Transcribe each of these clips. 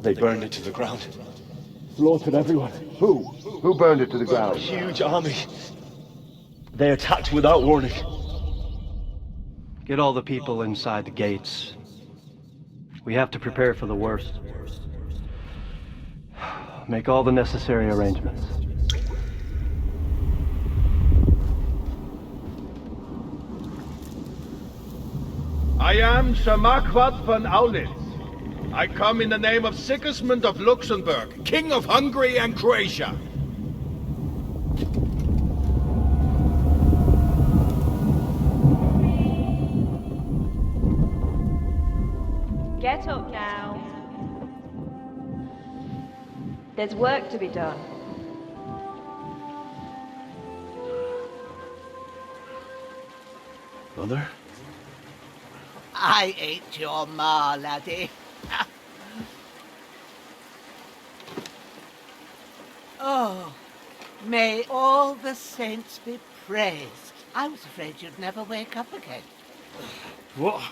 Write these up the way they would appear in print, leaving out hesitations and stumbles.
They burned it to the ground. Slaughtered everyone. Who? Who burned it to the A ground? huge army. They attacked without warning. Get all the people inside the gates. We have to prepare for the worst. Make all the necessary arrangements. I am Sir Marquardt von Aulitz. I come in the name of Sigismund of Luxembourg, King of Hungary and Croatia. Get up now. There's work to be done. Mother? I ain't your ma, laddie. Oh, may all the saints be praised. I was afraid you'd never wake up again. What?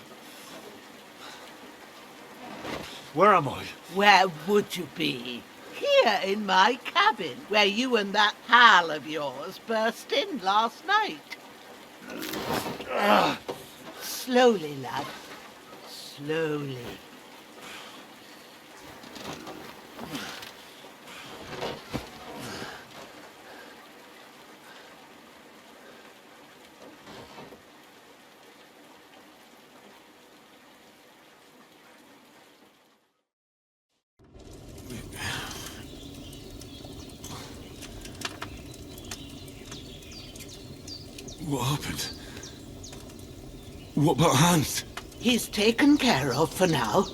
Where am I? Where would you be? Here in my cabin, where you and that pal of yours burst in last night. Slowly, lad. Slowly. What happened? What about Hans? He's taken care of for now,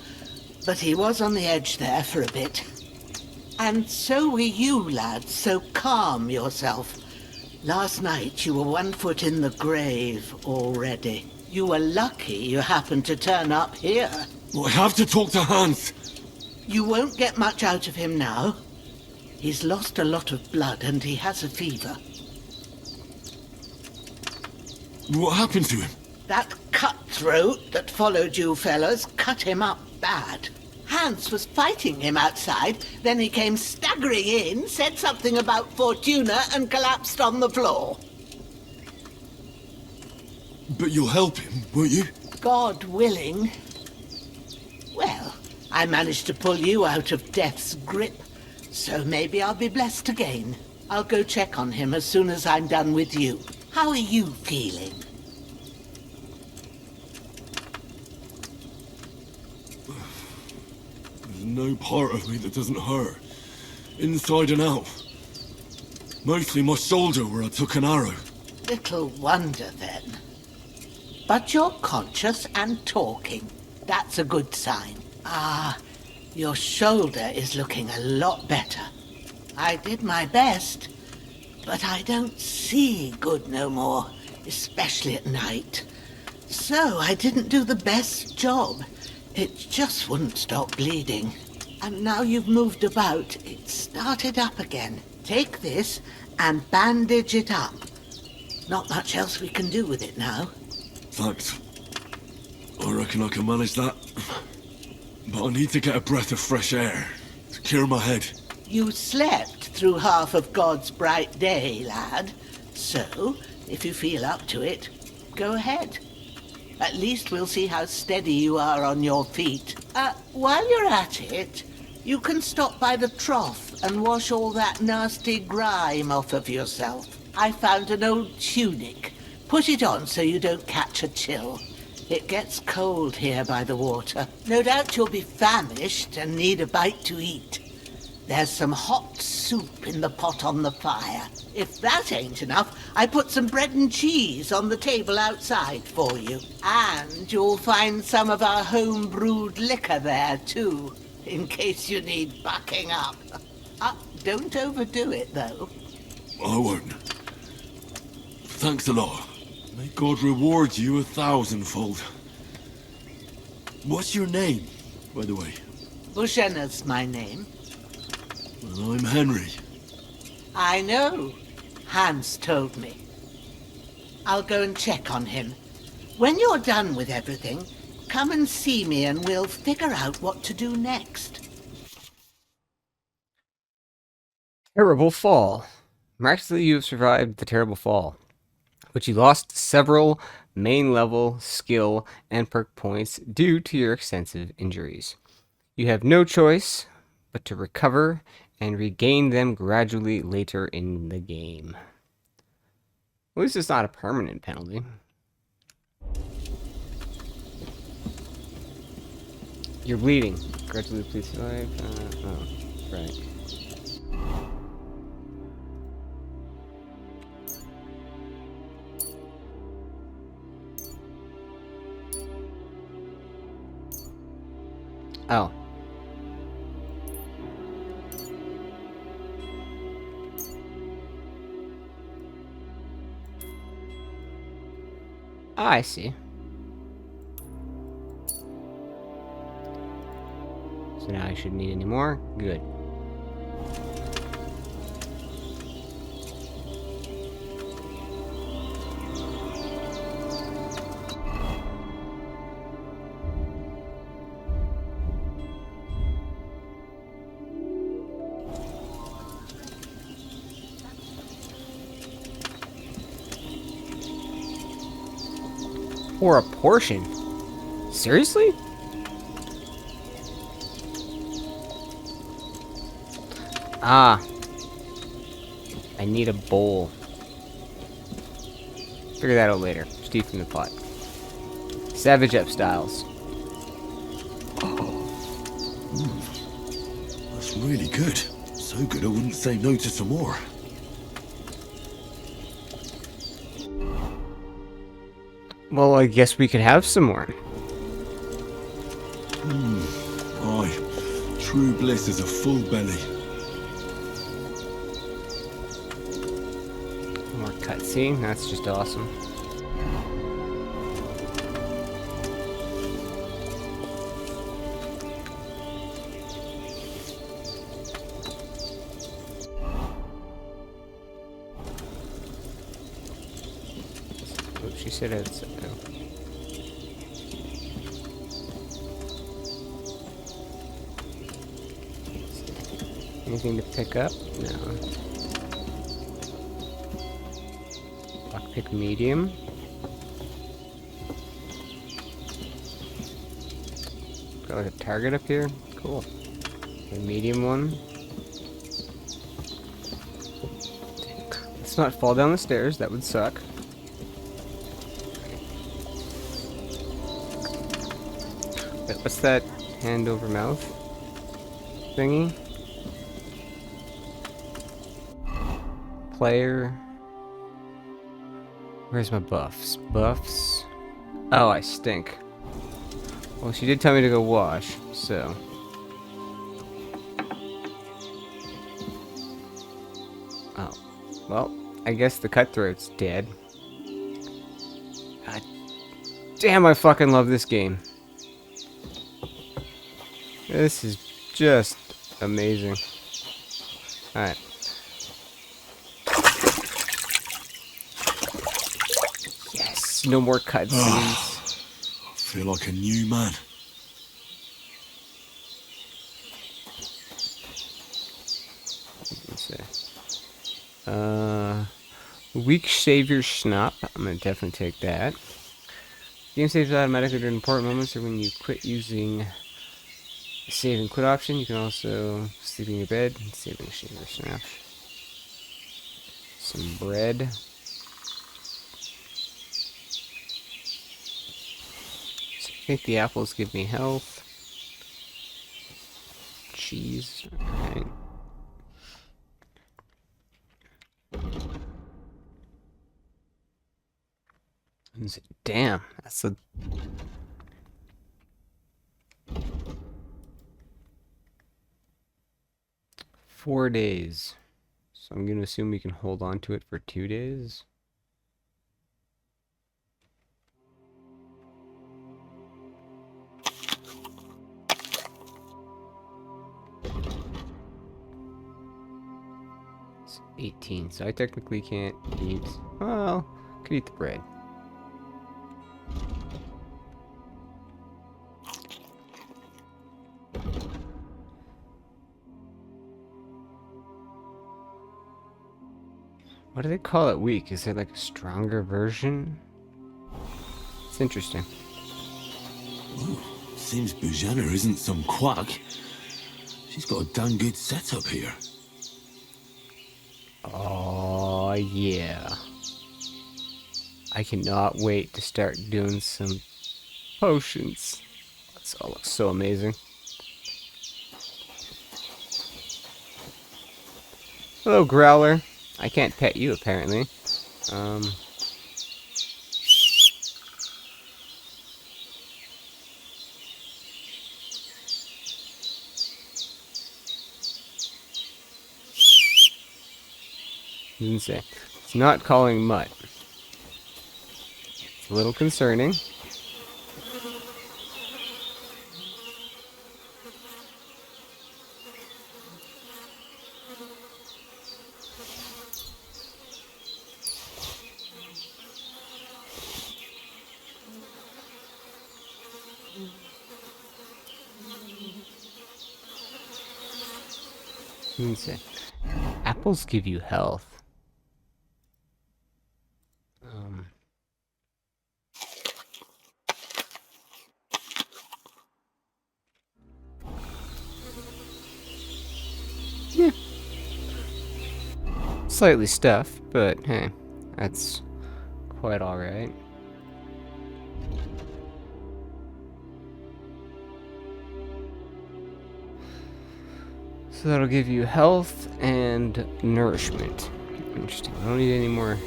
but he was on the edge there for a bit. And so were you, lad, so calm yourself. Last night you were 1 foot in the grave already. You were lucky you happened to turn up here. Well, I have to talk to Hans. You won't get much out of him now. He's lost a lot of blood and he has a fever. What happened to him? That cutthroat that followed you fellas cut him up bad. Hans was fighting him outside, then he came staggering in, said something about Fortuna and collapsed on the floor. But you'll help him, won't you? God willing. Well, I managed to pull you out of death's grip, so maybe I'll be blessed again. I'll go check on him as soon as I'm done with you. How are you feeling? There's no part of me that doesn't hurt. Inside and out. Mostly my shoulder where I took an arrow. Little wonder then. But you're conscious and talking. That's a good sign. Ah, your shoulder is looking a lot better. I did my best, but I don't see good no more, especially at night. So I didn't do the best job. It just wouldn't stop bleeding. And now you've moved about, it started up again. Take this and bandage it up. Not much else we can do with it now. Thanks. I reckon I can manage that. But I need to get a breath of fresh air to clear my head. You slept through half of God's bright day, lad. So, if you feel up to it, go ahead. At least we'll see how steady you are on your feet. While you're at it, you can stop by the trough and wash all that nasty grime off of yourself. I found an old tunic. Put it on so you don't catch a chill. It gets cold here by the water. No doubt you'll be famished and need a bite to eat. There's some hot soup in the pot on the fire. If that ain't enough, I put some bread and cheese on the table outside for you. And you'll find some of our home-brewed liquor there, too, in case you need bucking up. Don't overdo it, though. I won't. Thanks a lot. May God reward you 1,000-fold. What's your name, by the way? Bushenna's my name. Well, I'm Henry. I know. Hans told me. I'll go and check on him. When you're done with everything, come and see me and we'll figure out what to do next. Terrible fall. Miraculously, you have survived the terrible fall, but you lost several main level skill and perk points due to your extensive injuries. You have no choice but to recover and regain them gradually later in the game. At least it's not a permanent penalty. You're bleeding. Gradually, please survive. Oh, right. Oh. I see. So now I shouldn't need any more. Good. Or a portion? Seriously? Ah. I need a bowl. Figure that out later. Just eat from the pot. Savage up styles. That's really good. So good I wouldn't say no to some more. Well, I guess we could have some more. Aye. True bliss is a full belly. More cutscene. That's just awesome. What she said it's. Anything to pick up? No. Lockpick medium. Got like a target up here? Cool. A medium one. Let's not fall down the stairs, that would suck. Wait, what's that hand over mouth thingy? Player. Where's my buffs? Buffs. Oh, I stink. Well, she did tell me to go wash, so. Oh. Well, I guess the cutthroat's dead. God damn, I fucking love this game. This is just amazing. Alright. Yes, no more cutscenes. I feel like a new man. Weak savior schnapp. I'm gonna definitely take that. Game saves automatically during important moments or when you quit using the save and quit option. You can also sleep in your bed and save and savior schnapp. Some bread. think the apples give me health. Cheese. Alright. Damn, that's a... ...4 days. So I'm gonna assume we can hold on to it for 2 days. It's 18, so I technically can't eat... Well, could eat the bread. What do they call it weak? Is there like a stronger version? It's interesting. Ooh, seems Bujana isn't some quack. She's got a damn good setup here. Oh yeah. I cannot wait to start doing some potions. This all looks so amazing. Hello, Growler. I can't pet you, apparently. Didn't say. It's not calling Mutt. It's a little concerning. Didn't say. Apples give you health. Yeah. Slightly stuffed, but hey, that's quite alright. So that'll give you health and nourishment. Interesting. I don't need any more.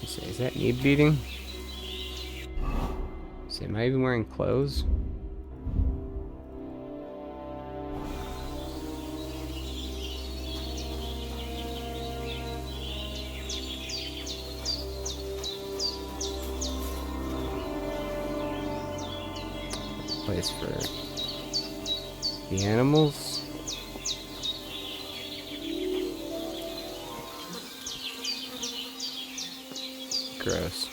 Let's see, is that need beating? So am I even wearing clothes? Place for the animals. Gross.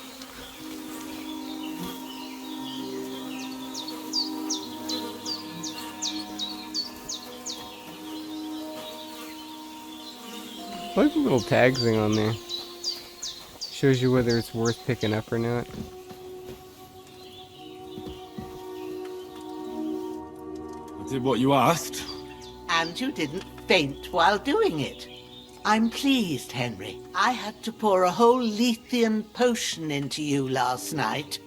Look at the little tag thing on there. Shows you whether it's worth picking up or not. I did what you asked. And you didn't faint while doing it. I'm pleased, Henry. I had to pour a whole Lethean potion into you last night.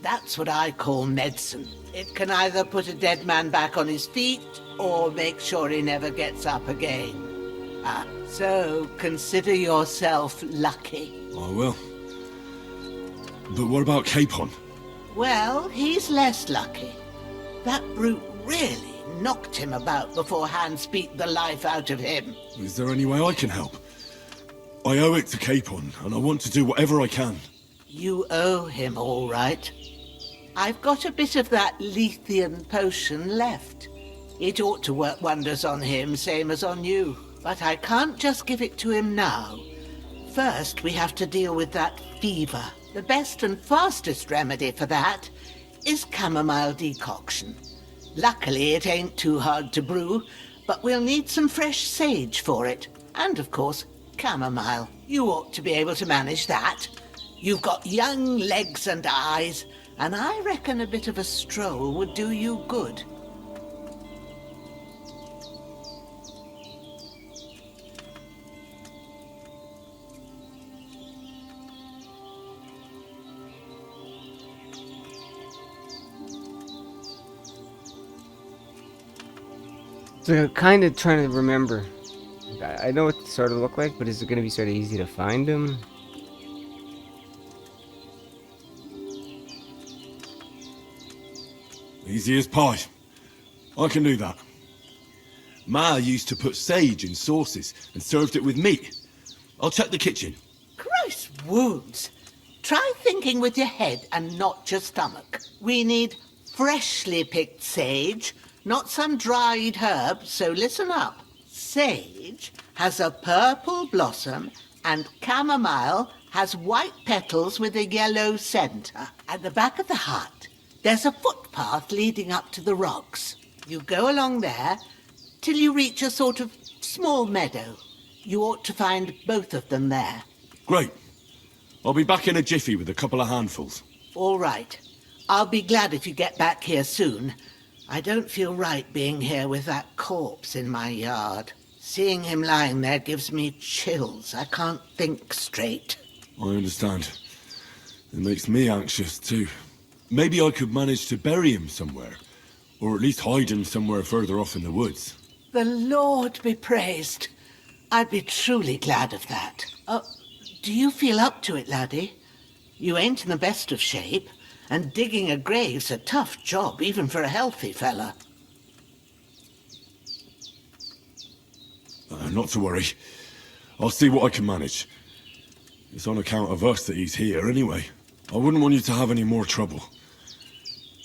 That's what I call medicine. It can either put a dead man back on his feet or make sure he never gets up again. So consider yourself lucky. I will. But what about Capon? Well, he's less lucky. That brute really knocked him about before Hans beat the life out of him. Is there any way I can help? I owe it to Capon, and I want to do whatever I can. You owe him, all right. I've got a bit of that Lethean potion left. It ought to work wonders on him, same as on you. But I can't just give it to him now. First, we have to deal with that fever. The best and fastest remedy for that is chamomile decoction. Luckily, it ain't too hard to brew, but we'll need some fresh sage for it. And, of course, chamomile. You ought to be able to manage that. You've got young legs and eyes, and I reckon a bit of a stroll would do you good. So kind of trying to remember. I know what they sort of look like, but is it going to be sort of easy to find them? Easy as pie. I can do that. Ma used to put sage in sauces and served it with meat. I'll check the kitchen. Christ wounds. Try thinking with your head and not your stomach. We need freshly picked sage, not some dried herb, so listen up. Sage has a purple blossom and chamomile has white petals with a yellow centre. At the back of the hut, there's a footpath leading up to the rocks. You go along there till you reach a sort of small meadow. You ought to find both of them there. Great. I'll be back in a jiffy with a couple of handfuls. All right. I'll be glad if you get back here soon. I don't feel right being here with that corpse in my yard. Seeing him lying there gives me chills. I can't think straight. I understand. It makes me anxious too. Maybe I could manage to bury him somewhere. Or at least hide him somewhere further off in the woods. The Lord be praised. I'd be truly glad of that. Do you feel up to it, laddie? You ain't in the best of shape, and digging a grave's a tough job, even for a healthy fella. Not to worry. I'll see what I can manage. It's on account of us that he's here anyway. I wouldn't want you to have any more trouble.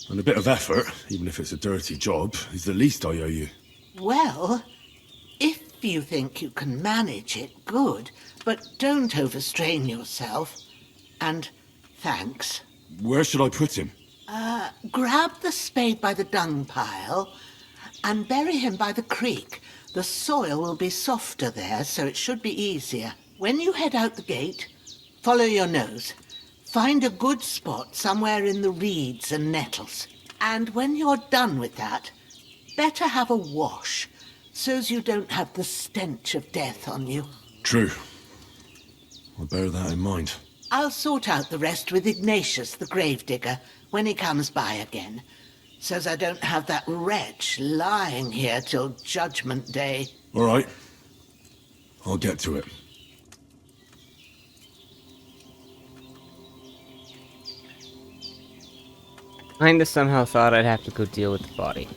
And a bit of effort, even if it's a dirty job, is the least I owe you. Well, if you think you can manage it, good, but don't overstrain yourself. And thanks. Where should I put him? Grab the spade by the dung pile and bury him by the creek. The soil will be softer there, so it should be easier. When you head out the gate, follow your nose. Find a good spot somewhere in the reeds and nettles. And when you're done with that, better have a wash, so's you don't have the stench of death on you. True. I'll bear that in mind. I'll sort out the rest with Ignatius, the gravedigger, when he comes by again, so's I don't have that wretch lying here till Judgment Day. All right. I'll get to it. Kinda somehow thought I'd have to go deal with the body.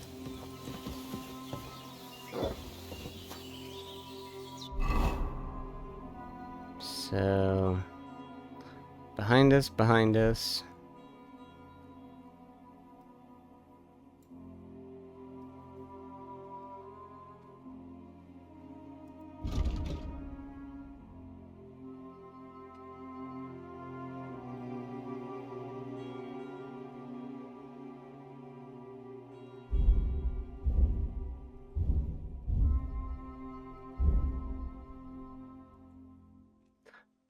So... behind us, behind us.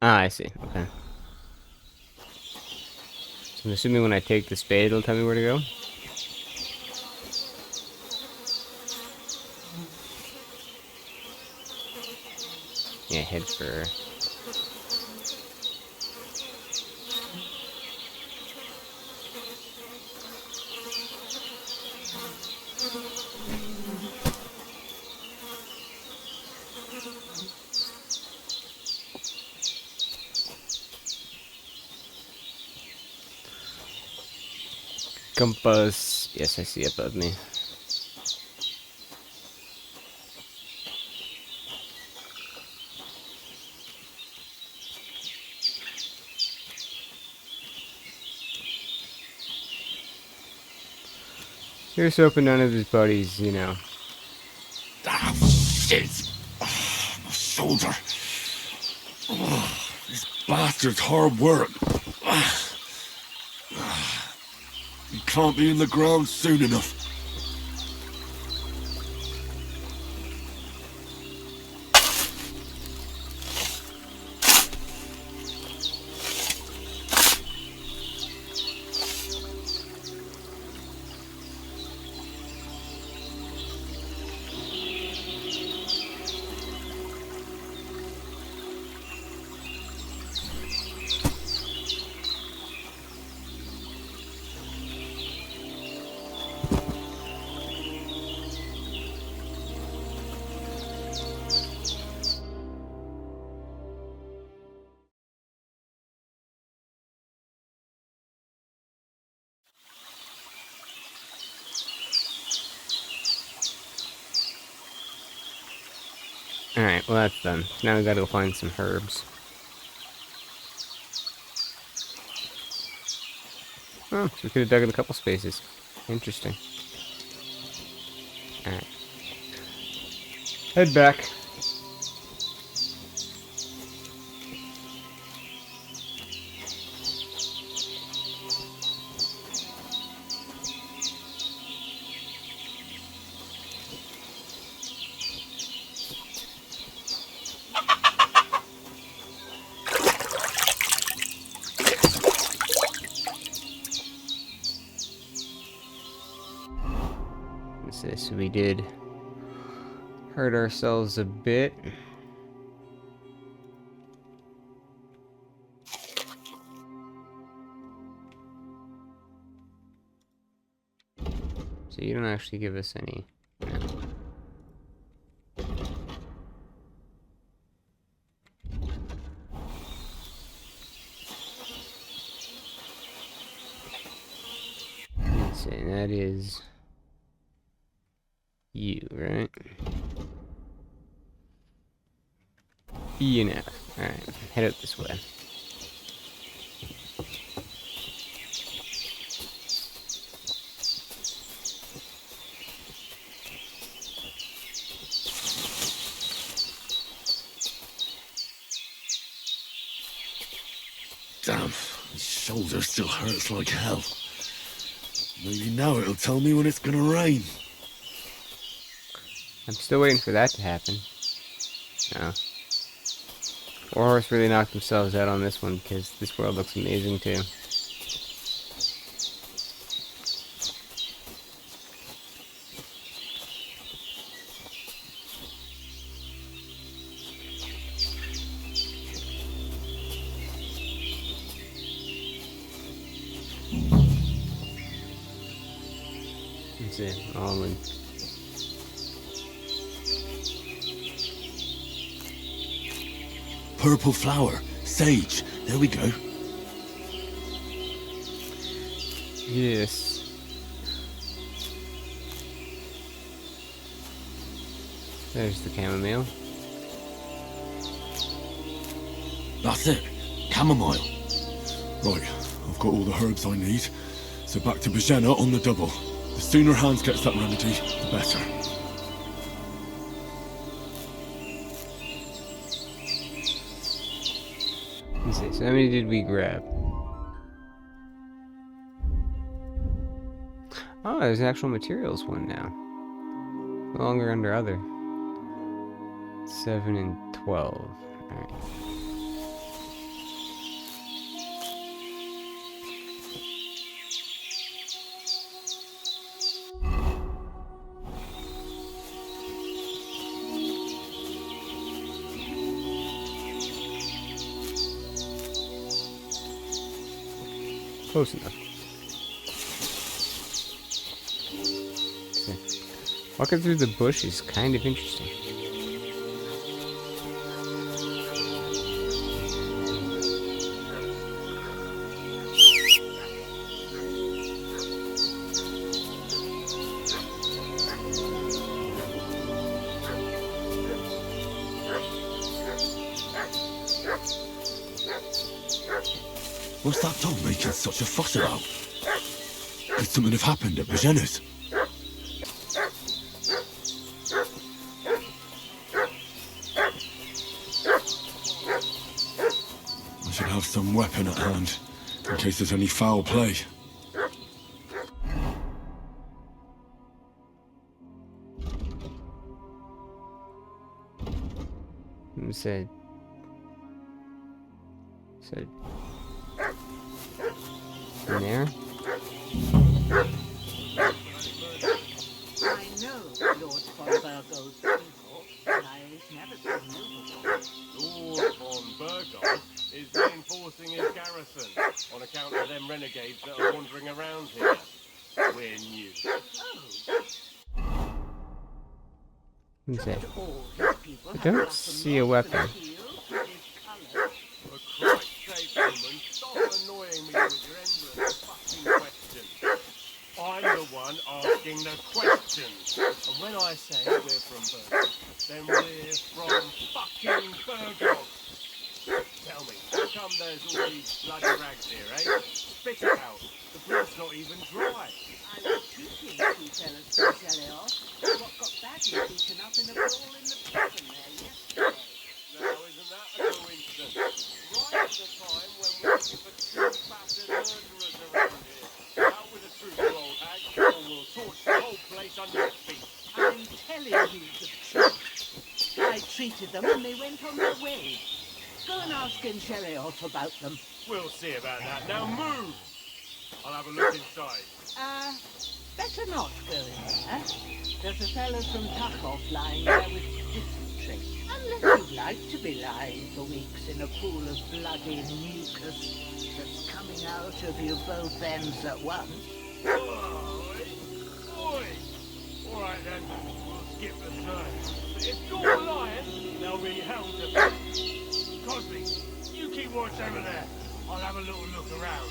Ah, I see. Okay. So I'm assuming when I take the spade, it'll tell me where to go? Yeah, head for... compass. Yes, I see above me. Here's hoping none of his buddies, you know. Ah, shit! Oh, my shoulder. Oh, this bastard's hard work. He can't be in the ground soon enough. Alright, well that's done. So now we gotta go find some herbs. Oh, so we could have dug in a couple spaces. Interesting. Alright. Head back. What's this? We did hurt ourselves a bit. So you don't actually give us any. No. Let's see, that is you, right? ENF. Alright, head out this way. Damn, my shoulder still hurts like hell. Maybe now it'll tell me when it's gonna rain. I'm still waiting for that to happen. No. Warhorse really knocked themselves out on this one because this world looks amazing too. That's it, all in. Purple flower, sage, there we go. Yes. There's the chamomile. That's it, chamomile. Right, I've got all the herbs I need, so back to Bajena on the double. The sooner Hans gets that remedy, the better. Let's see, so how many did we grab? Oh, there's an actual materials one now. No longer under other. 7 and 12. Alright. Close enough. Okay. Walking through the bush is kind of interesting. What's that dog making such a fuss about? Could something have happened at Bajena's? I should have some weapon at hand, in case there's any foul play. Said in there. I know Lord von Burgo's people, and I've never seen you before. Lord von Burgo is reinforcing his garrison on account of them renegades that are wandering around here. We're new. Who's that? All his people I have don't nothing see a more to weapon. appeal to his colour. For Christ's sake, woman, stop annoying me with your endless fucking questions. I'm the one asking the questions. And when I say we're from Burgo, then we're from fucking Burgos. Tell me, how come there's all these bloody rags here, eh? Spit it out. The blood's not even dry. I was teaching two fellas from Cheleos what got badly beaten up in a brawl in the prison there yesterday. Now, isn't that a coincidence? Right at the time when we're looking for two bastard murderers around here. Out with the truth, you old hag, or we'll torch the whole place under your feet. I'm telling you the truth. I treated them and they went on their way. Go and ask in Cheleos about them. We'll see about that. Now move! I'll have a look inside. Better not go in there. There's a fellow from Takhov lying there with dysentery. Unless you'd like to be lying for weeks in a pool of bloody mucus that's coming out of you both ends at once. Oi! Oi! All right then, we'll skip the search. But if you're lying, there'll be hell to pay. Cosby, you keep watch over there. I'll have a little look around.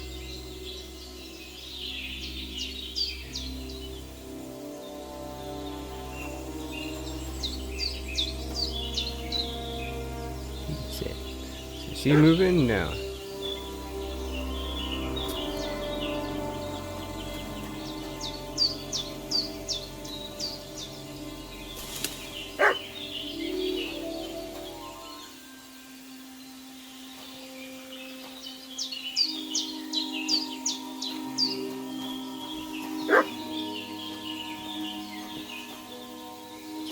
That's it. So is she moving? No.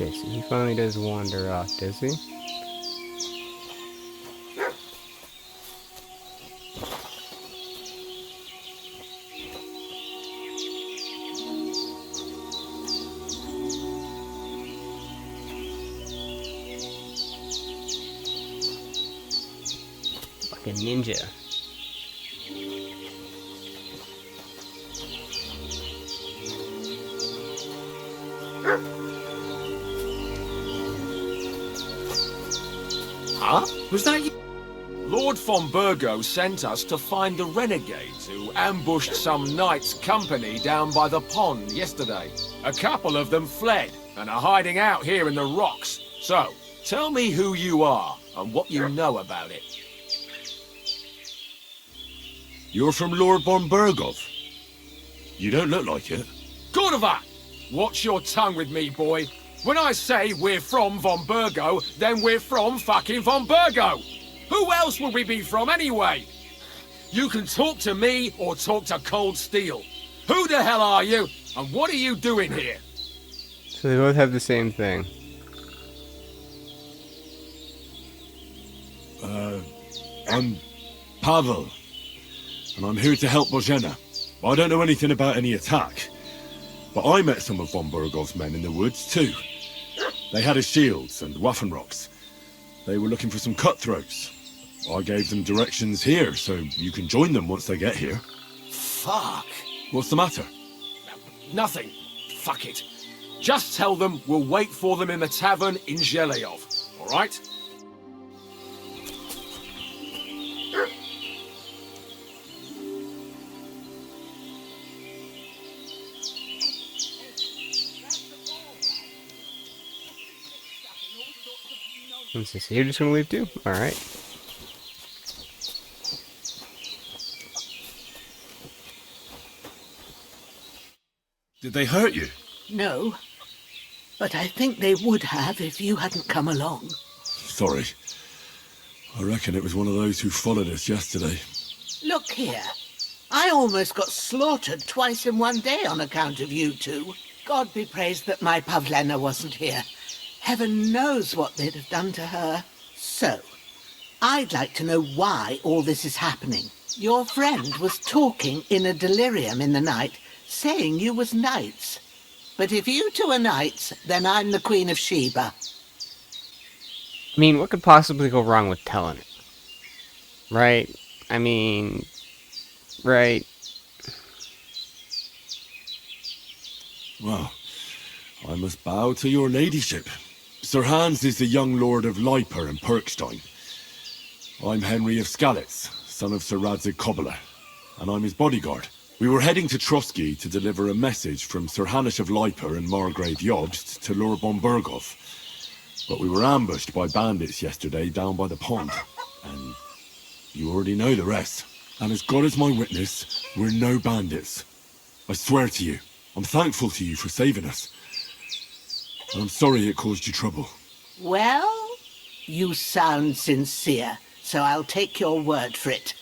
Okay, so he finally does wander off, does he? Like a ninja. Huh? Was that you? Lord von Burgo sent us to find the renegades who ambushed some knight's company down by the pond yesterday. A couple of them fled and are hiding out here in the rocks. So, tell me who you are and what you know about it. You're from Lord von Burgov. You don't look like it. Cordova! Watch your tongue with me, boy. When I say we're from von Burgo, then we're from fucking von Burgo. Who else would we be from anyway? You can talk to me or talk to Cold Steel. Who the hell are you, and what are you doing here? So they both have the same thing. I'm Pavel, and I'm here to help Bozhena. I don't know anything about any attack, but I met some of von Burgov's men in the woods too. They had his shields and Waffenrocks. They were looking for some cutthroats. I gave them directions here, so you can join them once they get here. Fuck. What's the matter? Nothing. Fuck it. Just tell them we'll wait for them in the tavern in Zheleyov, all right? What's this? You're just gonna leave too? Alright. Did they hurt you? No, but I think they would have if you hadn't come along. Sorry. I reckon it was one of those who followed us yesterday. Look here. I almost got slaughtered twice in one day on account of you two. God be praised that my Pavlena wasn't here. Heaven knows what they'd have done to her. So, I'd like to know why all this is happening. Your friend was talking in a delirium in the night, saying you was knights. But if you two are knights, then I'm the Queen of Sheba. I mean, what could possibly go wrong with telling it? Right? I mean... Right? Well, I must bow to your ladyship. Sir Hans is the young lord of Leiper and Perkstein. I'm Henry of Skalitz, son of Sir Radzig Kobyla, and I'm his bodyguard. We were heading to Trotsky to deliver a message from Sir Hanish of Leiper and Margrave Jobst to Lord von Burgov. But we were ambushed by bandits yesterday down by the pond. And you already know the rest. And as God is my witness, we're no bandits. I swear to you, I'm thankful to you for saving us. And I'm sorry it caused you trouble. Well, you sound sincere, so I'll take your word for it.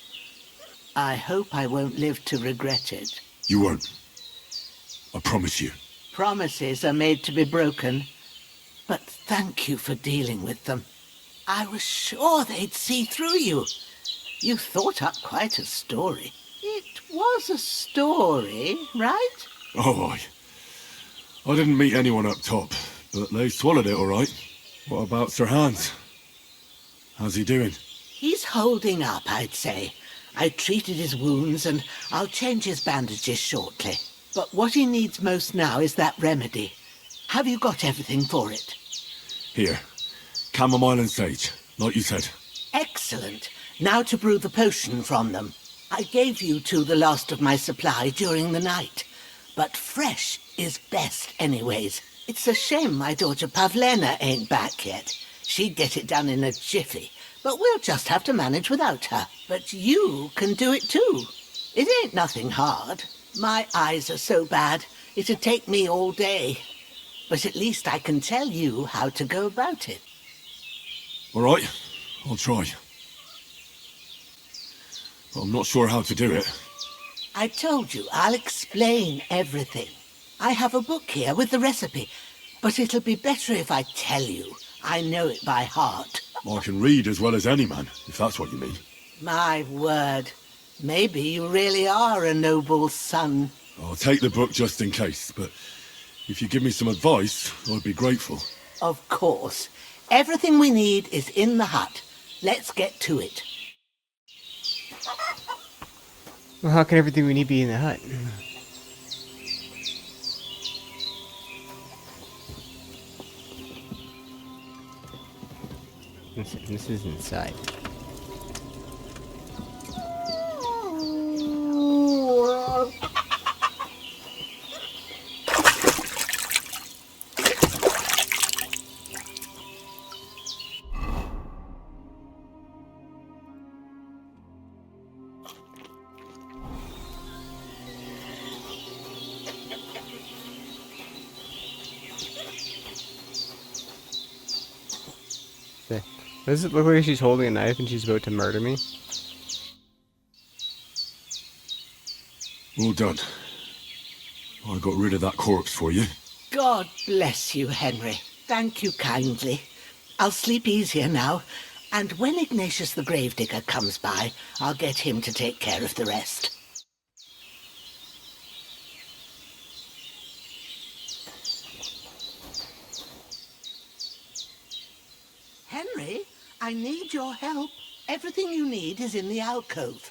I hope I won't live to regret it. You won't. I promise you. Promises are made to be broken, but thank you for dealing with them. I was sure they'd see through you. You thought up quite a story. It was a story, right? Oh, I didn't meet anyone up top, but they swallowed it all right. What about Sir Hans? How's he doing? He's holding up, I'd say. I treated his wounds and I'll change his bandages shortly. But what he needs most now is that remedy. Have you got everything for it? Here. Chamomile and sage, like you said. Excellent. Now to brew the potion from them. I gave you two the last of my supply during the night. But fresh is best anyways. It's a shame my daughter Pavlena ain't back yet. She'd get it done in a jiffy. But we'll just have to manage without her. But you can do it too. It ain't nothing hard. My eyes are so bad, it'd take me all day. But at least I can tell you how to go about it. All right, I'll try. But I'm not sure how to do it. I told you, I'll explain everything. I have a book here with the recipe, but it'll be better if I tell you. I know it by heart. I can read as well as any man, if that's what you mean. My word. Maybe you really are a noble son. I'll take the book just in case, but if you give me some advice, I'd be grateful. Of course. Everything we need is in the hut. Let's get to it. Well, how can everything we need be in the hut? This is inside. Does it look like she's holding a knife and she's about to murder me? Well done. I got rid of that corpse for you. God bless you, Henry. Thank you kindly. I'll sleep easier now, and when Ignatius the Gravedigger comes by, I'll get him to take care of the rest. Henry, I need your help. Everything you need is in the alcove.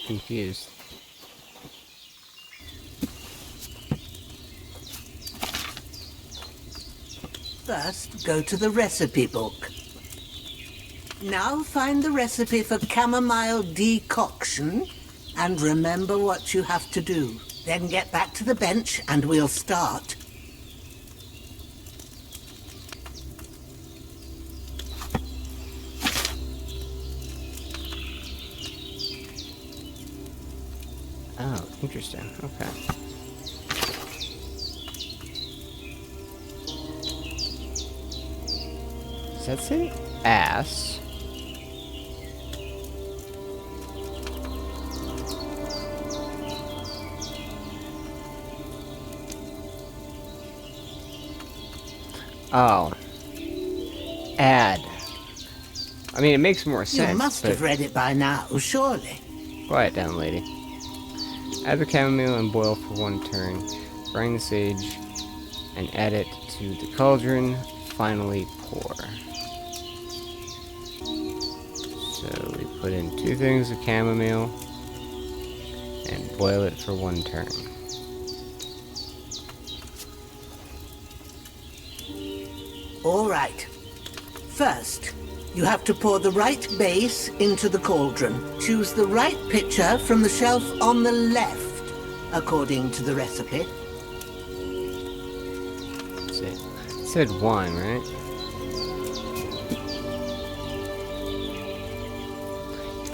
Confused. First, go to the recipe book. Now find the recipe for chamomile decoction and remember what you have to do. Then get back to the bench and we'll start. Oh, interesting. Okay. Does that say ass? Oh. Add. I mean, it makes more sense. You must have read it by now, surely. Quiet down, lady. Add the chamomile and boil for 1 turn. Brine the sage and add it to the cauldron. Finally pour. So we put in 2 things of chamomile and boil it for 1 turn. All right. First, you have to pour the right base into the cauldron. Choose the right pitcher from the shelf on the left. according to the recipe. That's it. It said wine, right?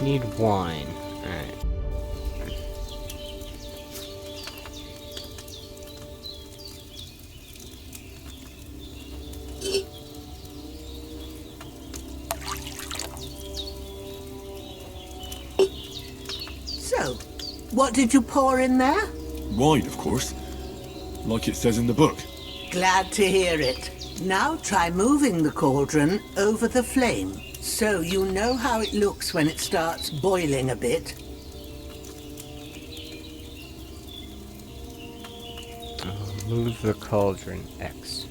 Need wine. Alright. So, what did you pour in there? Wine, of course. Like it says in the book. Glad to hear it. Now try moving the cauldron over the flame, so you know how it looks when it starts boiling a bit. Move the cauldron. X.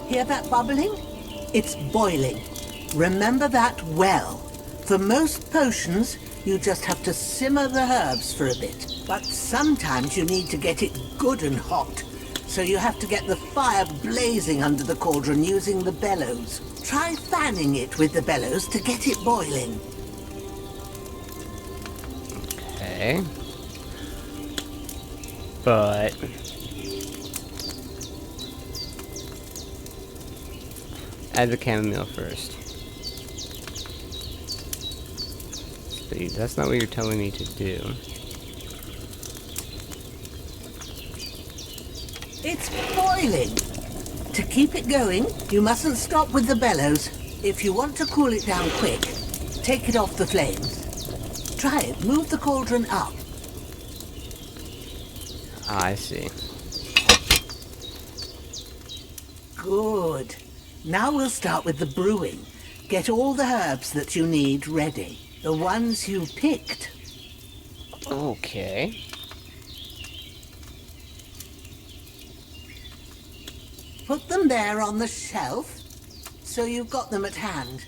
Hear that bubbling? It's boiling. Remember that well. For most potions, you just have to simmer the herbs for a bit. But sometimes you need to get it good and hot. So you have to get the fire blazing under the cauldron using the bellows. Try fanning it with the bellows to get it boiling. Okay. But... add the chamomile first. But that's not what you're telling me to do. It's boiling. To keep it going, you mustn't stop with the bellows. If you want to cool it down quick, take it off the flames. Try it. Move the cauldron up. I see. Good. Now we'll start with the brewing. Get all the herbs that you need ready. The ones you picked. Okay. Put them there on the shelf, so you've got them at hand.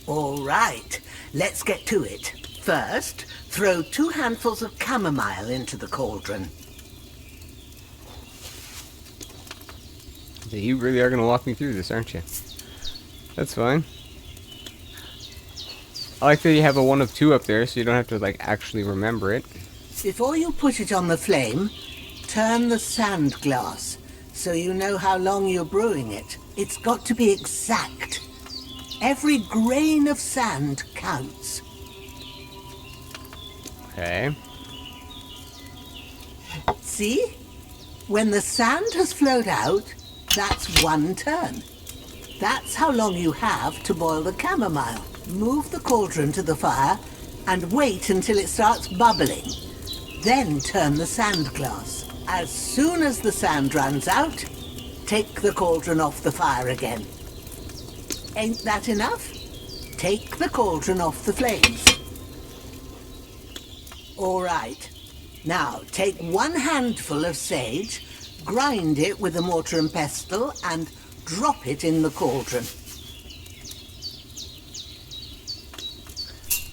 All right, let's get to it. First, throw 2 handfuls of chamomile into the cauldron. So you really are going to walk me through this, aren't you? That's fine. I like that you have a 1 of 2 up there, so you don't have to, like, actually remember it. Before you put it on the flame, turn the sand glass, so you know how long you're brewing it. It's got to be exact. Every grain of sand counts. Okay. See? When the sand has flowed out, that's 1 turn. That's how long you have to boil the chamomile. Move the cauldron to the fire and wait until it starts bubbling. Then turn the sand glass. As soon as the sand runs out, take the cauldron off the fire again. Ain't that enough? Take the cauldron off the flames. All right. Now, take 1 handful of sage, grind it with a mortar and pestle, and drop it in the cauldron.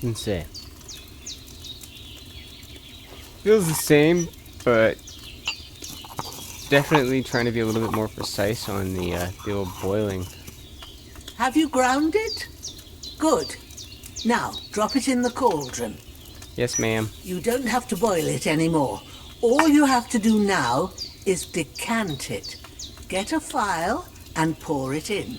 Let's see. Feels the same, but definitely trying to be a little bit more precise on the old boiling. Have you ground it? Good. Now, drop it in the cauldron. Yes, ma'am. You don't have to boil it anymore. All you have to do now is decant it. Get a phial and pour it in.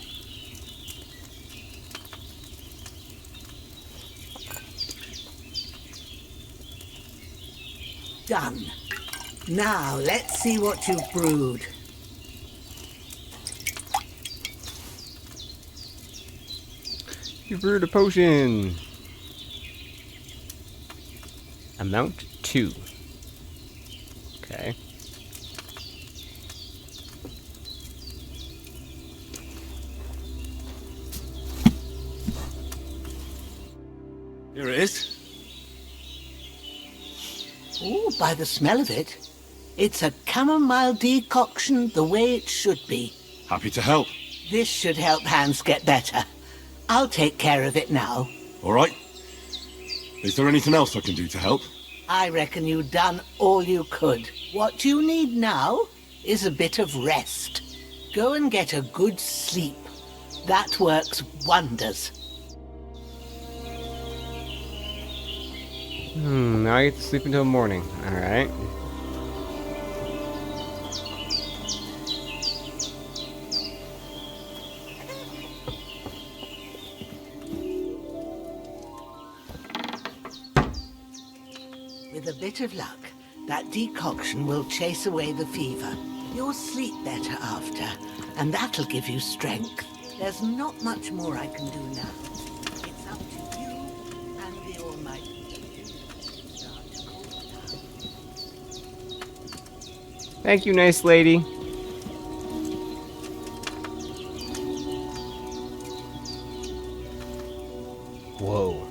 Done. Now, let's see what you've brewed. You brewed a potion. Amount 2. Okay. Here it is. Ooh, by the smell of it, it's a chamomile decoction the way it should be. Happy to help. This should help Hans get better. I'll take care of it now. All right. Is there anything else I can do to help? I reckon you've done all you could. What you need now is a bit of rest. Go and get a good sleep. That works wonders. Now I get to sleep until morning. Alright. With a bit of luck, that decoction will chase away the fever. You'll sleep better after, and that'll give you strength. There's not much more I can do now. It's up to you and the Almighty to start to cool down. Thank you, nice lady. Whoa.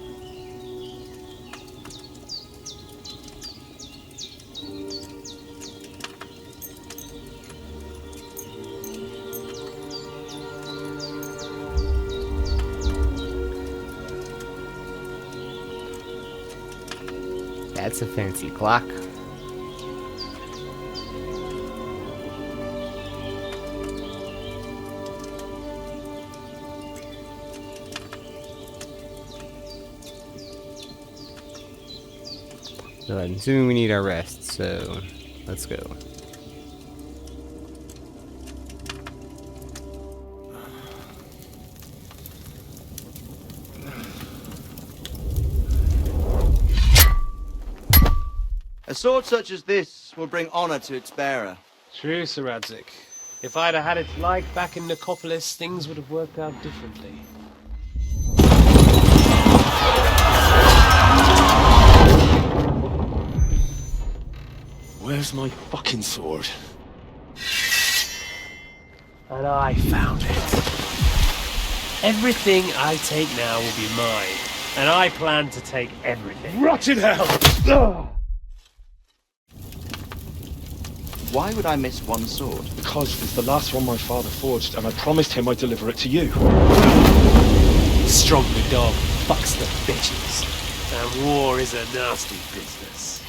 That's a fancy clock. So I'm assuming we need our rest, so let's go. A sword such as this will bring honor to its bearer. True, Sir Radzik. If I'd have had it like back in Nicopolis, things would have worked out differently. Where's my fucking sword? And I found it. Everything I take now will be mine, and I plan to take everything. Rotted hell! Why would I miss one sword? Because it's the last one my father forged, and I promised him I'd deliver it to you. Stronger dog fucks the bitches, and war is a nasty business.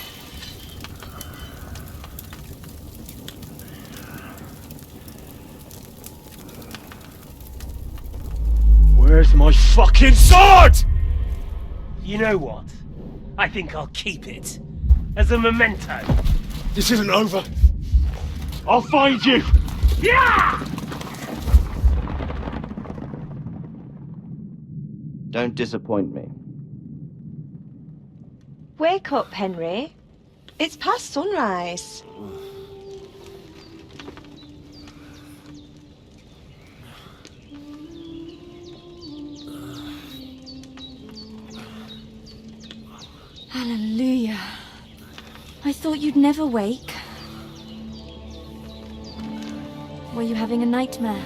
Where's my fucking sword? You know what? I think I'll keep it. As a memento. This isn't over. I'll find you! Yeah! Don't disappoint me. Wake up, Henry. It's past sunrise. Hallelujah. I thought you'd never wake. Were you having a nightmare?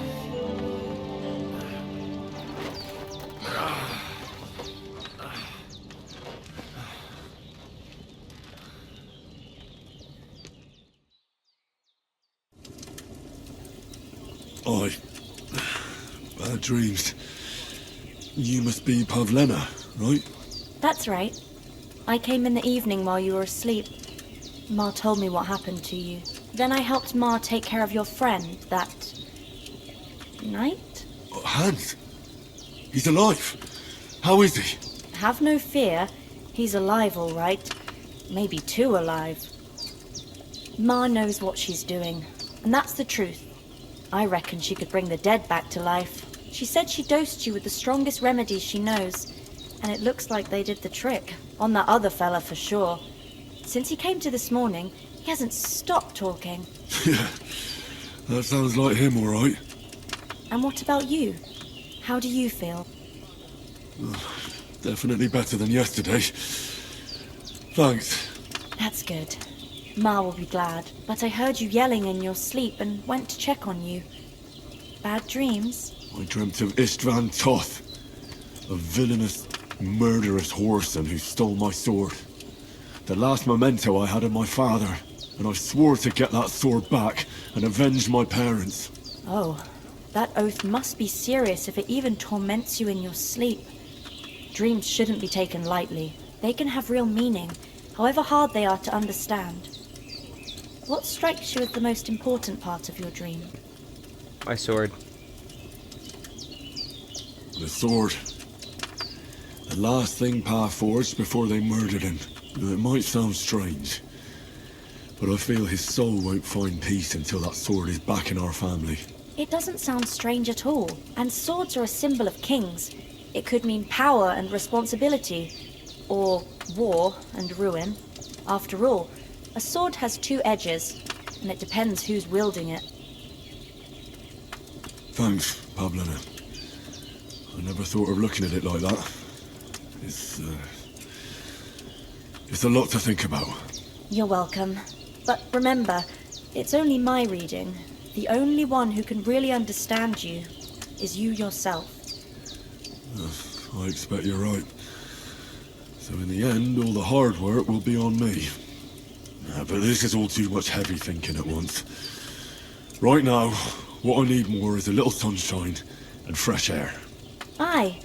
Bad dreams. You must be Pavlena, right? That's right. I came in the evening while you were asleep. Ma told me what happened to you. Then I helped Ma take care of your friend that night? Hans? He's alive. How is he? Have no fear. He's alive, all right. Maybe too alive. Ma knows what she's doing, and that's the truth. I reckon she could bring the dead back to life. She said she dosed you with the strongest remedies she knows, and it looks like they did the trick. On that other fella for sure. Since he came to this morning, he hasn't stopped talking. Yeah, that sounds like him, all right. And what about you? How do you feel? Definitely better than yesterday. Thanks. That's good. Ma will be glad, but I heard you yelling in your sleep and went to check on you. Bad dreams? I dreamt of Istvan Toth, a villainous, murderous whoreson who stole my sword. The last memento I had of my father, and I swore to get that sword back and avenge my parents. Oh, that oath must be serious if it even torments you in your sleep. Dreams shouldn't be taken lightly. They can have real meaning, however hard they are to understand. What strikes you as the most important part of your dream? My sword. And a sword. The last thing Pa forged before they murdered him. It might sound strange, but I feel his soul won't find peace until that sword is back in our family. It doesn't sound strange at all. And swords are a symbol of kings. It could mean power and responsibility. Or war and ruin. After all, a sword has two edges, and it depends who's wielding it. Thanks, Pablina. I never thought of looking at it like that. It's a lot to think about. You're welcome. But remember, it's only my reading. The only one who can really understand you is you yourself. I expect you're right. So in the end, all the hard work will be on me. But this is all too much heavy thinking at once. Right now, what I need more is a little sunshine and fresh air. Aye,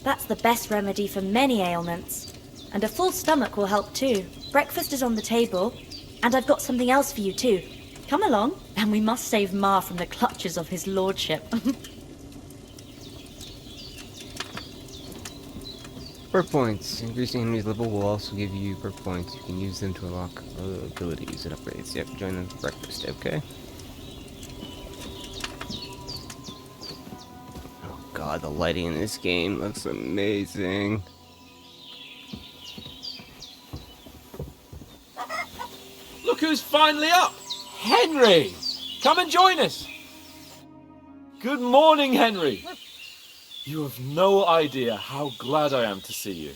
that's the best remedy for many ailments. And a full stomach will help too. Breakfast is on the table, and I've got something else for you too. Come along, and we must save Ma from the clutches of his lordship. Perk points. Increasing enemy's level will also give you perk points. You can use them to unlock abilities and upgrades. Yep, join them for breakfast, okay? Oh god, the lighting in this game looks amazing. Look who's finally up! Henry! Come and join us! Good morning, Henry! You have no idea how glad I am to see you.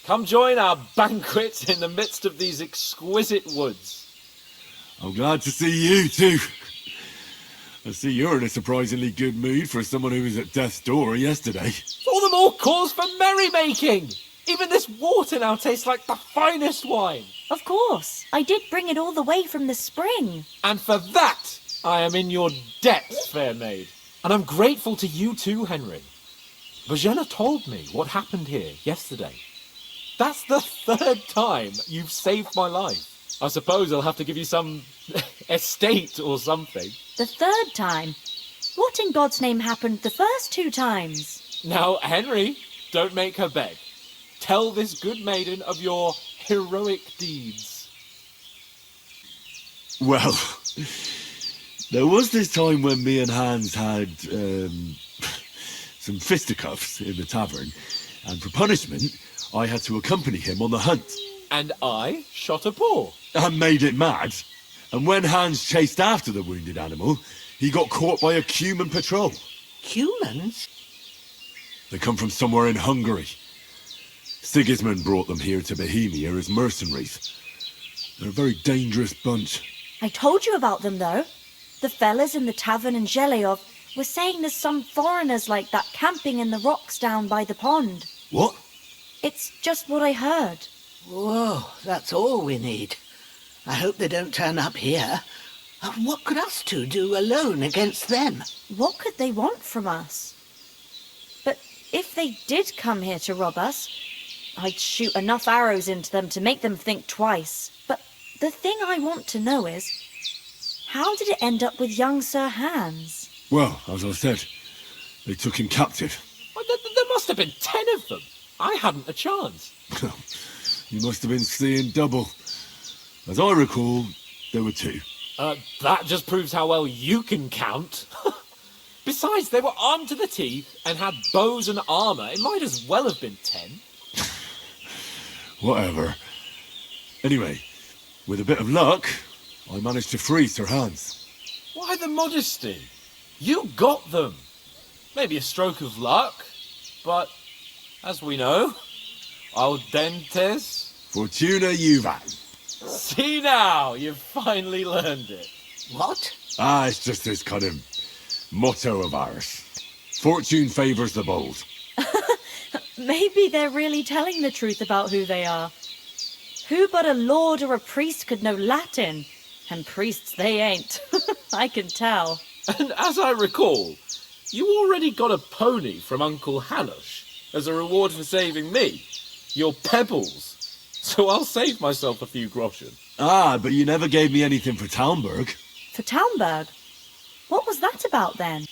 Come join our banquet in the midst of these exquisite woods. I'm glad to see you too. I see you're in a surprisingly good mood for someone who was at death's door yesterday. All the more cause for merrymaking! Even this water now tastes like the finest wine. Of course. I did bring it all the way from the spring. And for that, I am in your debt, fair maid. And I'm grateful to you too, Henry. Bajena told me what happened here yesterday. That's the third time you've saved my life. I suppose I'll have to give you some estate or something. The third time? What in God's name happened the first two times? Now, Henry, don't make her beg. Tell this good maiden of your heroic deeds. Well, there was this time when me and Hans had some fisticuffs in the tavern, and for punishment, I had to accompany him on the hunt. And I shot a boar. And made it mad. And when Hans chased after the wounded animal, he got caught by a Cuman patrol. Humans? They come from somewhere in Hungary. Sigismund brought them here to Bohemia as mercenaries. They're a very dangerous bunch. I told you about them, though. The fellas in the tavern in Zheleyov were saying there's some foreigners like that camping in the rocks down by the pond. What? It's just what I heard. Whoa, that's all we need. I hope they don't turn up here. What could us two do alone against them? What could they want from us? But if they did come here to rob us, I'd shoot enough arrows into them to make them think twice. But the thing I want to know is, how did it end up with young Sir Hans? Well, as I said, they took him captive. Well, there must have been 10 of them. I hadn't a chance. You must have been seeing double. As I recall, there were 2. That just proves how well you can count. Besides, they were armed to the teeth and had bows and armour. It might as well have been 10. Whatever. Anyway, with a bit of luck, I managed to free Sir Hans. Why the modesty? You got them. Maybe a stroke of luck, but as we know, al dentes... Fortuna juvat. See now, you've finally learned it. What? It's just this kind of motto of ours. Fortune favours the bold. Maybe they're really telling the truth about who they are. Who but a lord or a priest could know Latin? And priests they ain't. I can tell. And as I recall, you already got a pony from Uncle Halosh as a reward for saving me. Your pebbles. So I'll save myself a few groschen. But you never gave me anything for Talmberg. For Talmberg? What was that about then?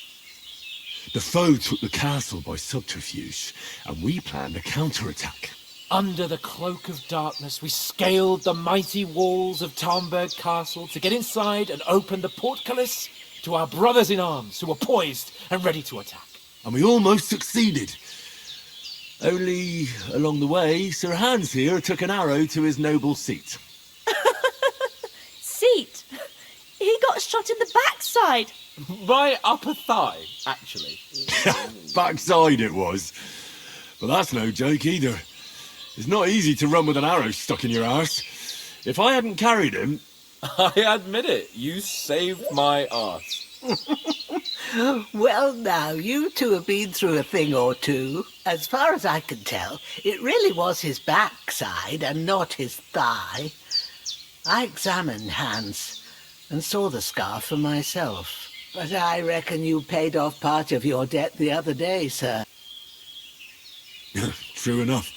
The foe took the castle by subterfuge, and we planned a counterattack. Under the cloak of darkness, we scaled the mighty walls of Tarnberg Castle to get inside and open the portcullis to our brothers in arms who were poised and ready to attack. And we almost succeeded. Only, along the way, Sir Hans here took an arrow to his noble seat. Seat? He got shot in the backside. My upper thigh, actually. Backside it was. But that's no joke either. It's not easy to run with an arrow stuck in your arse. If I hadn't carried him... I admit it, you saved my arse. Well, now, you two have been through a thing or two. As far as I can tell, it really was his backside and not his thigh. I examined Hans and saw the scar for myself. But I reckon you paid off part of your debt the other day, sir. True enough.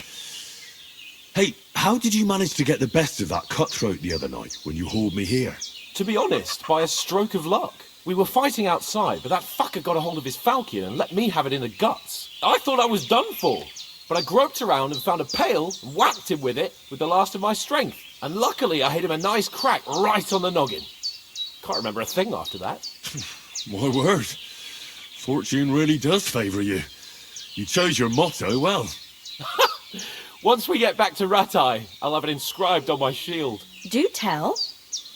Hey, how did you manage to get the best of that cutthroat the other night when you hauled me here? To be honest, by a stroke of luck. We were fighting outside, but that fucker got a hold of his falcon and let me have it in the guts. I thought I was done for, but I groped around and found a pail and whacked him with it with the last of my strength. And luckily I hit him a nice crack right on the noggin. Can't remember a thing after that. My word. Fortune really does favour you. You chose your motto well. Once we get back to Ratai, I'll have it inscribed on my shield. Do tell.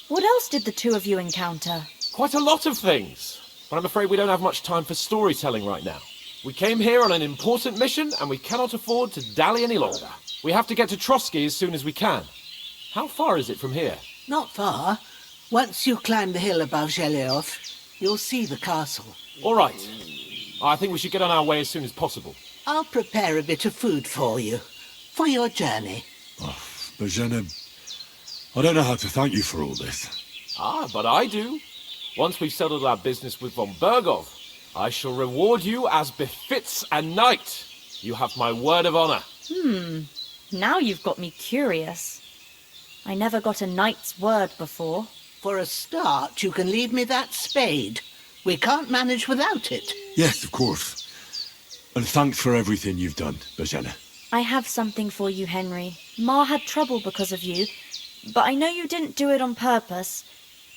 What else did the two of you encounter? Quite a lot of things, but I'm afraid we don't have much time for storytelling right now. We came here on an important mission, and we cannot afford to dally any longer. We have to get to Trotsky as soon as we can. How far is it from here? Not far. Once you climb the hill above Zheleov, you'll see the castle. All right. I think we should get on our way as soon as possible. I'll prepare a bit of food for you, for your journey. Oh, Bozhena, I don't know how to thank you for all this. Ah, but I do. Once we've settled our business with von Bergov, I shall reward you as befits a knight. You have my word of honor. Now you've got me curious. I never got a knight's word before. For a start, you can leave me that spade. We can't manage without it. Yes, of course. And thanks for everything you've done, Bozhena. I have something for you, Henry. Ma had trouble because of you, but I know you didn't do it on purpose,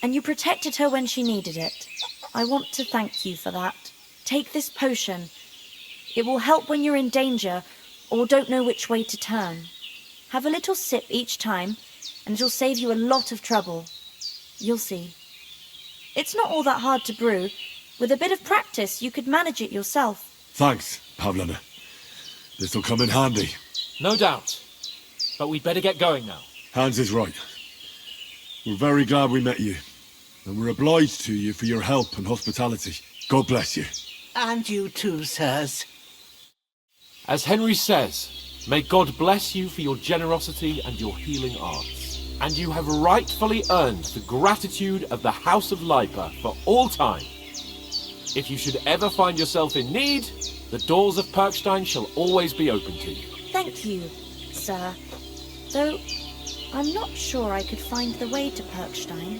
and you protected her when she needed it. I want to thank you for that. Take this potion. It will help when you're in danger or don't know which way to turn. Have a little sip each time, and it'll save you a lot of trouble. You'll see. It's not all that hard to brew. With a bit of practice, you could manage it yourself. Thanks, Pavlina. This'll come in handy. No doubt. But we'd better get going now. Hans is right. We're very glad we met you. And we're obliged to you for your help and hospitality. God bless you. And you too, sirs. As Henry says, may God bless you for your generosity and your healing arts. And you have rightfully earned the gratitude of the House of Lipa for all time. If you should ever find yourself in need, the doors of Perkstein shall always be open to you. Thank you, sir. Though I'm not sure I could find the way to Perkstein.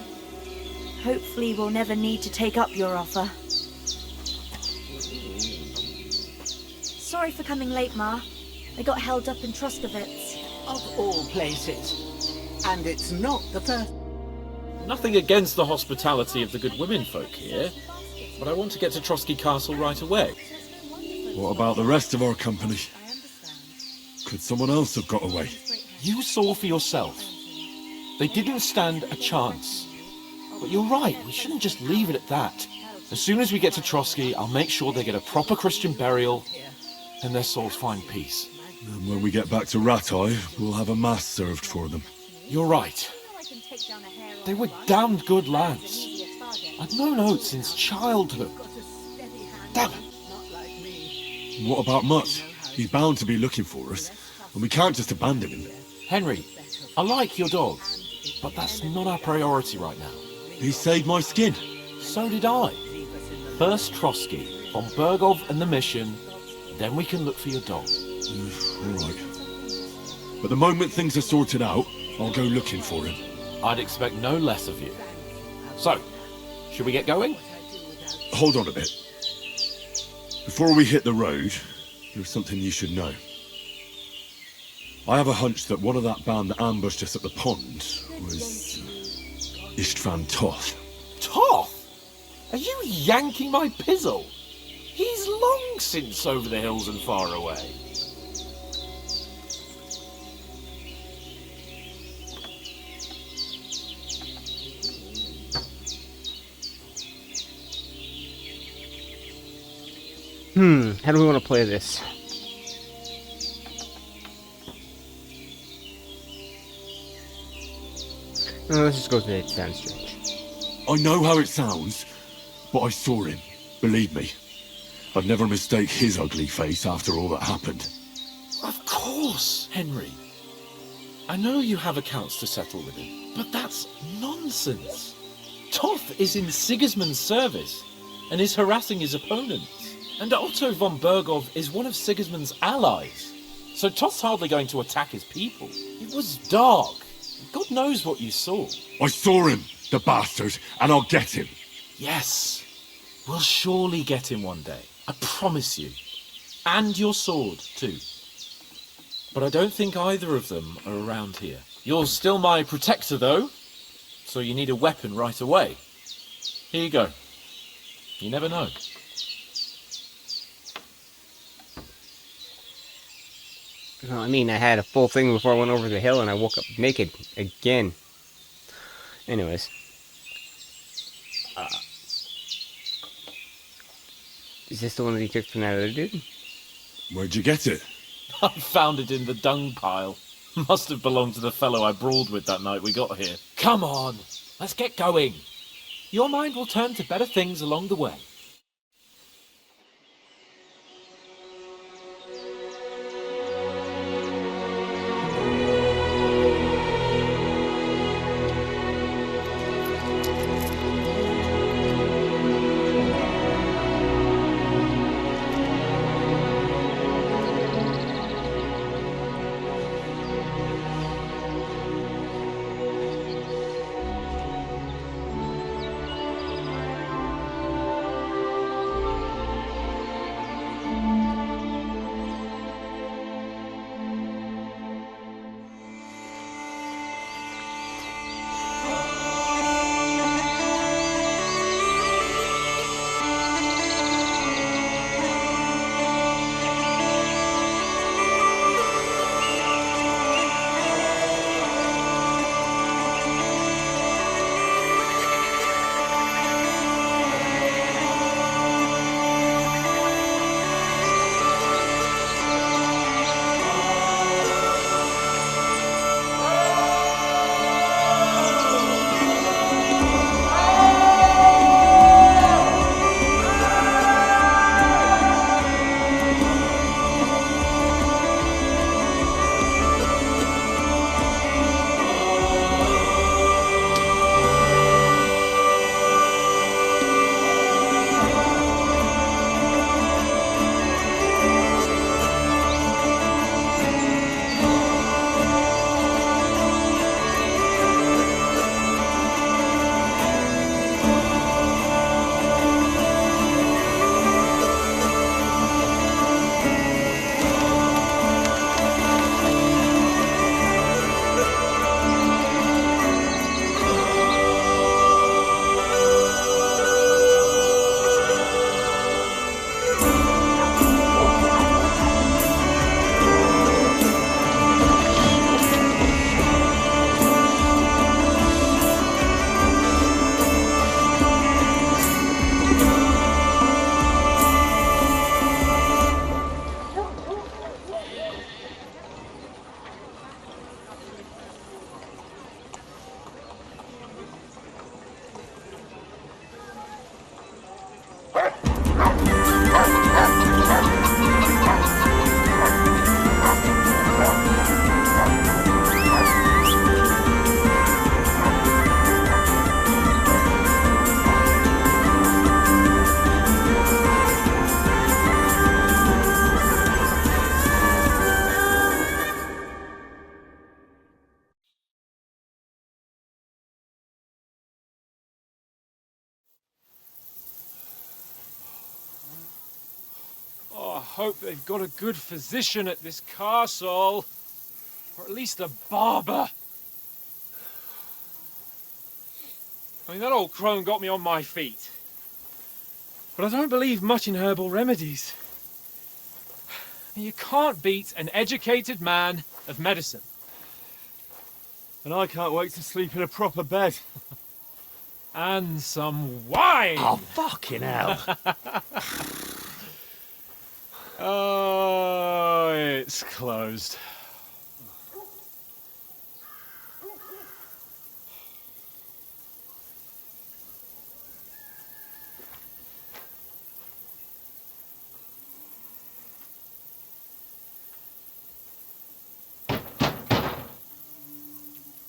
Hopefully we'll never need to take up your offer. Sorry for coming late, Ma. I got held up in Troskovitz. Of all places. And it's not the first. Nothing against the hospitality of the good women folk here, but I want to get to Trotsky Castle right away. What about the rest of our company? Could someone else have got away? You saw for yourself. They didn't stand a chance. But you're right, we shouldn't just leave it at that. As soon as we get to Trotsky, I'll make sure they get a proper Christian burial and their souls find peace. And when we get back to Ratai, we'll have a mass served for them. You're right. They were damned good lads. I've known Oates since childhood. Damn it. What about Mutt? He's bound to be looking for us, and we can't just abandon him. Henry, I like your dog, but that's not our priority right now. He saved my skin. So did I. First Trotsky, von Bergov and the mission, then we can look for your dog. All right. But the moment things are sorted out, I'll go looking for him. I'd expect no less of you. So, should we get going? Hold on a bit. Before we hit the road, there's something you should know. I have a hunch that one of that band that ambushed us at the pond was Istvan Toth. Toth? Are you yanking my pizzle? He's long since over the hills and far away. How do we want to play this? Let's just go with it. Sounds strange. I know how it sounds, but I saw him. Believe me. I'd never mistake his ugly face after all that happened. Of course, Henry. I know you have accounts to settle with him, but that's nonsense. Toth is in Sigismund's service and is harassing his opponents. And Otto von Bergov is one of Sigismund's allies. So Toth's hardly going to attack his people. It was dark. God knows what you saw. I saw him, the bastard, and I'll get him. Yes. We'll surely get him one day. I promise you. And your sword, too. But I don't think either of them are around here. You're still my protector, though. So you need a weapon right away. Here you go. You never know. No, I mean, I had a full thing before I went over the hill and I woke up naked again. Anyways. Is this the one that he took from that other dude? Where'd you get it? I found it in the dung pile. Must have belonged to the fellow I brawled with that night we got here. Come on, let's get going. Your mind will turn to better things along the way. hope they've got a good physician at this castle. Or at least a barber. I mean, that old crone got me on my feet. But I don't believe much in herbal remedies. You can't beat an educated man of medicine. And I can't wait to sleep in a proper bed. And some wine! Oh, fucking hell. Oh, it's closed.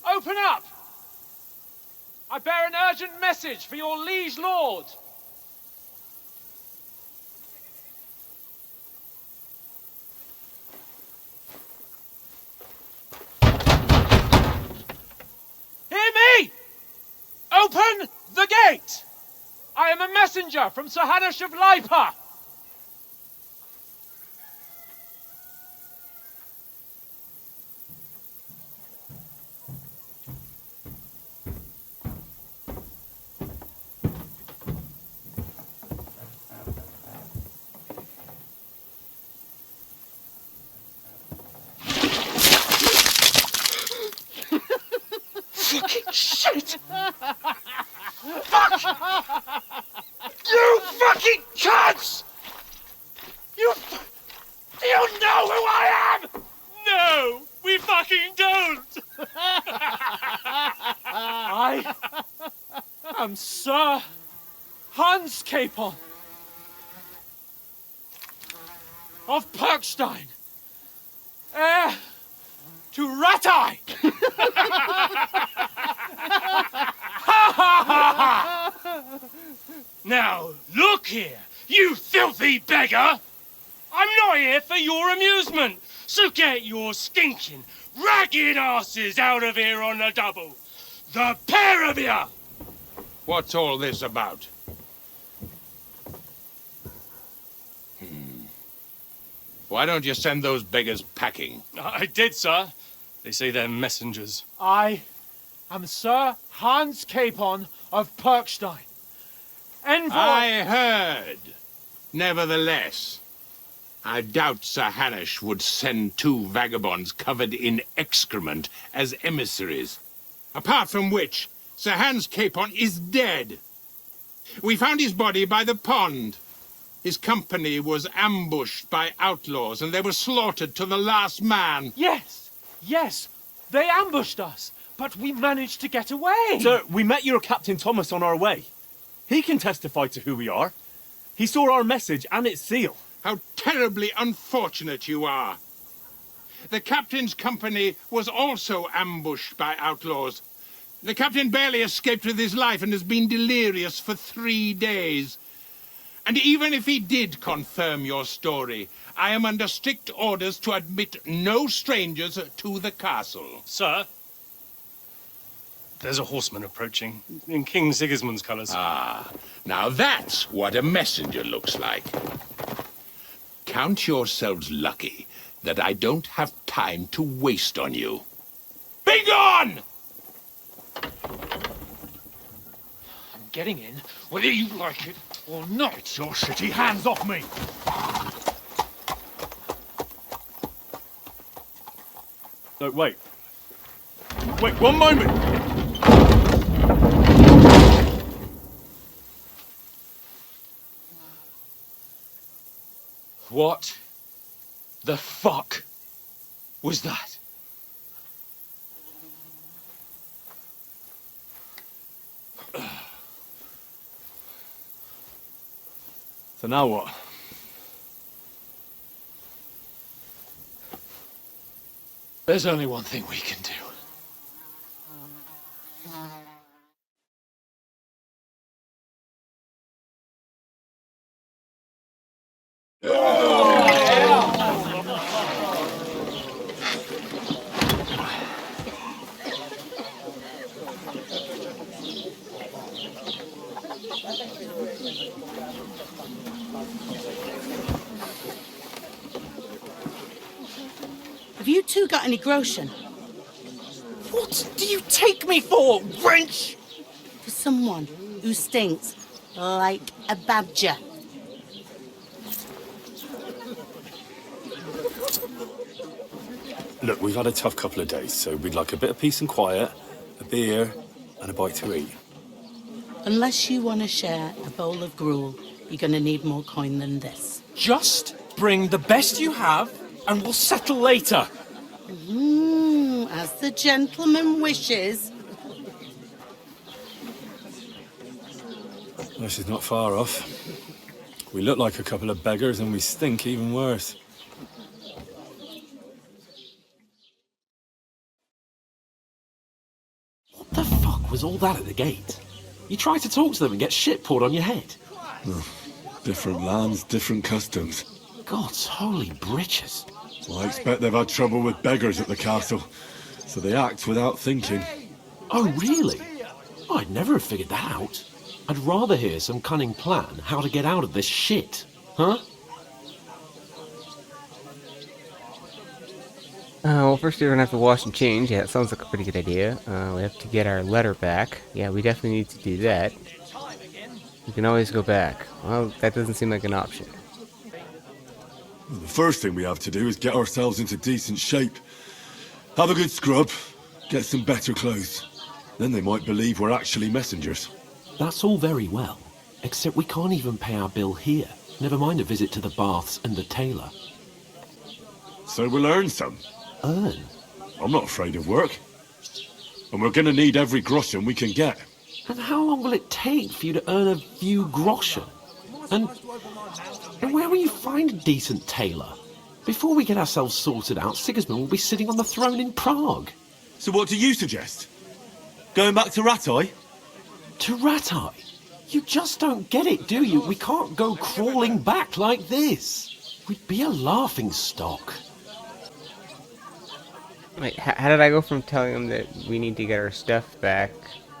Open up! I bear an urgent message for your liege lord. Hear me! Open the gate! I am a messenger from Sir Hanush of Lipa. Fucking shit! Fuck! You fucking cunts! You know who I am? No, we fucking don't! I am Sir Hans Capon of Perkstein, heir to Ratai! Now, look here, you filthy beggar! I'm not here for your amusement, so get your stinking, ragged asses out of here on the double. The pair of you! What's all this about? Why don't you send those beggars packing? I did, sir. They say they're messengers. I am Sir Hans Capon of Perkstein. Envoy... I heard. Nevertheless, I doubt Sir Hanush would send two vagabonds covered in excrement as emissaries. Apart from which, Sir Hans Capon is dead. We found his body by the pond. His company was ambushed by outlaws, and they were slaughtered to the last man. Yes, yes, they ambushed us, but we managed to get away. Sir, we met your Captain Thomas on our way. He can testify to who we are. He saw our message and its seal. How terribly unfortunate you are. The captain's company was also ambushed by outlaws. The captain barely escaped with his life and has been delirious for 3 days. And even if he did confirm your story, I am under strict orders to admit no strangers to the castle. Sir, there's a horseman approaching, in King Sigismund's colours. Ah, now that's what a messenger looks like. Count yourselves lucky that I don't have time to waste on you. Be gone! I'm getting in, whether you like it or not. Get your shitty hands off me! No, wait. Wait, one moment! What the fuck was that? So now what? There's only one thing we can do. Have you two got any groschen? What do you take me for, wench? For someone who stinks like a badger. Look, we've had a tough couple of days, so we'd like a bit of peace and quiet, a beer, and a bite to eat. Unless you want to share a bowl of gruel, you're going to need more coin than this. Just bring the best you have, and we'll settle later. As the gentleman wishes. This is not far off. We look like a couple of beggars, and we stink even worse. What the fuck was all that at the gate? You try to talk to them and get shit poured on your head. Oh, different lands, different customs. God's holy britches. Well, I expect they've had trouble with beggars at the castle, so they act without thinking. Oh, really? I'd never have figured that out. I'd rather hear some cunning plan how to get out of this shit. Huh? Well, first we're gonna have to wash and change. Yeah, that sounds like a pretty good idea. We have to get our letter back. Yeah, we definitely need to do that. We can always go back. Well, that doesn't seem like an option. Well, the first thing we have to do is get ourselves into decent shape. Have a good scrub, get some better clothes. Then they might believe we're actually messengers. That's all very well, except we can't even pay our bill here. Never mind a visit to the baths and the tailor. So we'll earn some. Earn? I'm not afraid of work. And we're gonna need every groschen we can get. And how long will it take for you to earn a few groschen? And where will you find a decent tailor? Before we get ourselves sorted out, Sigismund will be sitting on the throne in Prague. So what do you suggest? Going back to Ratai? To Ratai? You just don't get it, do you? We can't go crawling back like this. We'd be a laughing stock. Wait, how did I go from telling him that we need to get our stuff back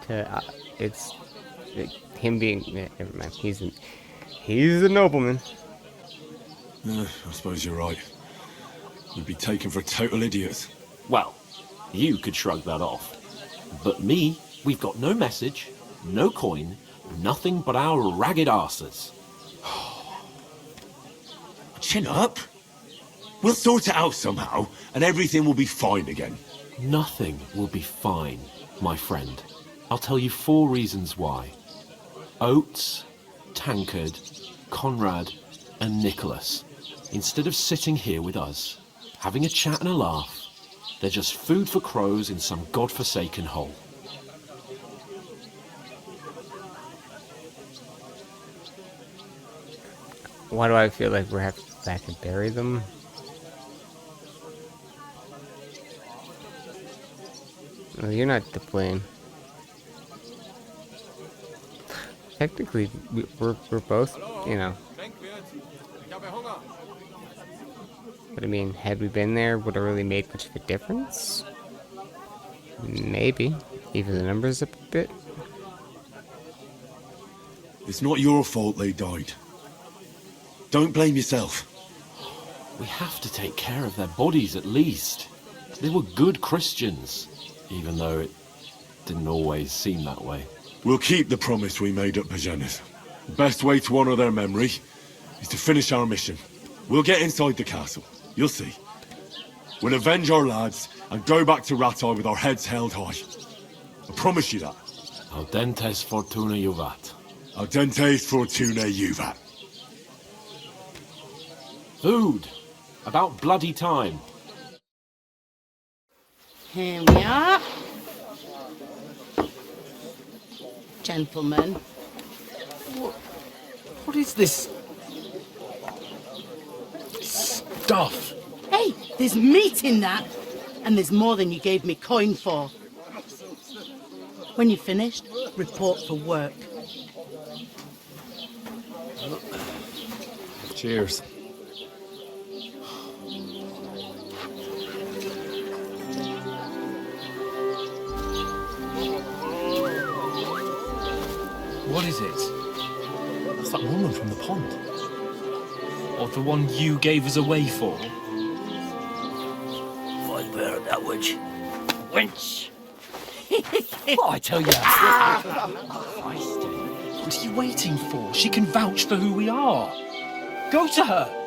to it's him being? Never mind. He's a nobleman. I suppose you're right. We'd be taken for total idiots. Well, you could shrug that off. But me, we've got no message, no coin, nothing but our ragged arses. Chin up. We'll sort it out somehow, and everything will be fine again. Nothing will be fine, my friend. I'll tell you 4 reasons why. Oates, Tankard, Conrad, and Nicholas, instead of sitting here with us, having a chat and a laugh, they're just food for crows in some godforsaken hole. Why do I feel like we're having to go back and bury them? Well, you're not to blame. Technically, we're both, you know. But I mean, had we been there, would it really made much of a difference? Maybe. Even the numbers up a bit. It's not your fault they died. Don't blame yourself. We have to take care of their bodies at least. They were good Christians, even though it didn't always seem that way. We'll keep the promise we made at Bajenis. The best way to honor their memory is to finish our mission. We'll get inside the castle. You'll see. We'll avenge our lads and go back to Ratai with our heads held high. I promise you that. Audentes fortuna juvat. Audentes fortuna juvat. Food. About bloody time. Here we are. Gentlemen. What is this stuff? Hey, there's meat in that. And there's more than you gave me coin for. When you're finished, report for work. Cheers. What is it? It's that woman from the pond. Or the one you gave us away for? language. Wench. What I tell you? What are you waiting for? She can vouch for who we are. Go to her.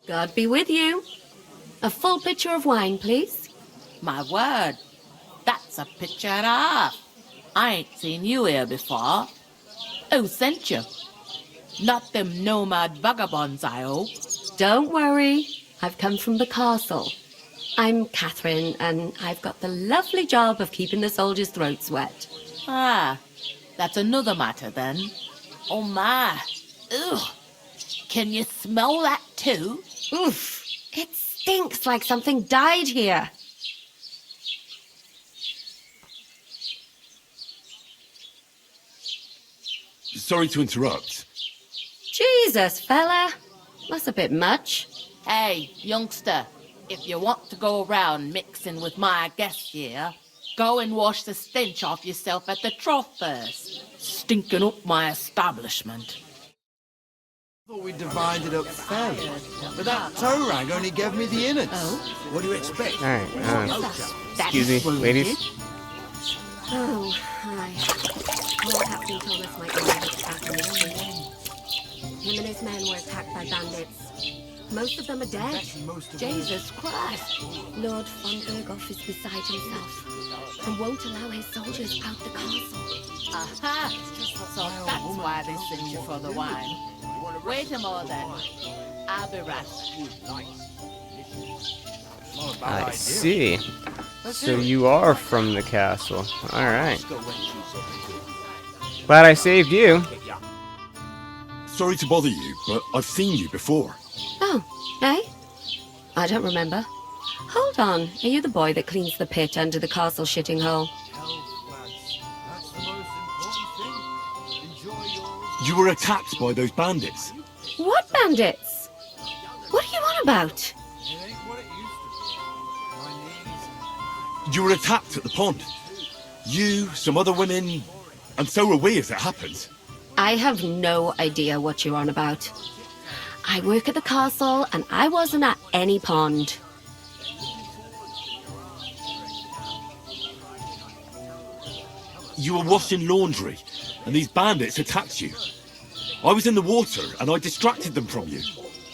God be with you. A full pitcher of wine, please. My word, that's a picture and a half. I ain't seen you here before. Who sent you? Not them nomad vagabonds, I hope. Don't worry. I've come from the castle. I'm Catherine, and I've got the lovely job of keeping the soldiers' throats wet. Ah, that's another matter then. Oh my. Ugh. Can you smell that too? Oof. It stinks like something died here. Sorry to interrupt. Jesus, fella. That's a bit much. Hey, youngster, if you want to go around mixing with my guests here, go and wash the stench off yourself at the trough first. Stinking up my establishment. I thought we divided up fairly, but that toe rag only gave me the innards. Oh? What do you expect? Alright, excuse me, ladies. Oh, hi. Our captain told us Mike was back in this week. Him and his men were attacked by bandits. Most of them are dead. Jesus Christ. Lord von Berghoff is beside himself and won't allow his soldiers out the castle. Aha! So that's why they sent you for the wine. Wait a moment then. I'll be right back. I see. So you are from the castle. Alright. Glad I saved you. Sorry to bother you, but I've seen you before. Oh, eh? I don't remember. Hold on. Are you the boy that cleans the pit under the castle shitting hole? You were attacked by those bandits. What bandits? What are you on about? You were attacked at the pond. You, some other women, and so were we as it happened. I have no idea what you're on about. I work at the castle, and I wasn't at any pond. You were washing laundry, and these bandits attacked you. I was in the water, and I distracted them from you.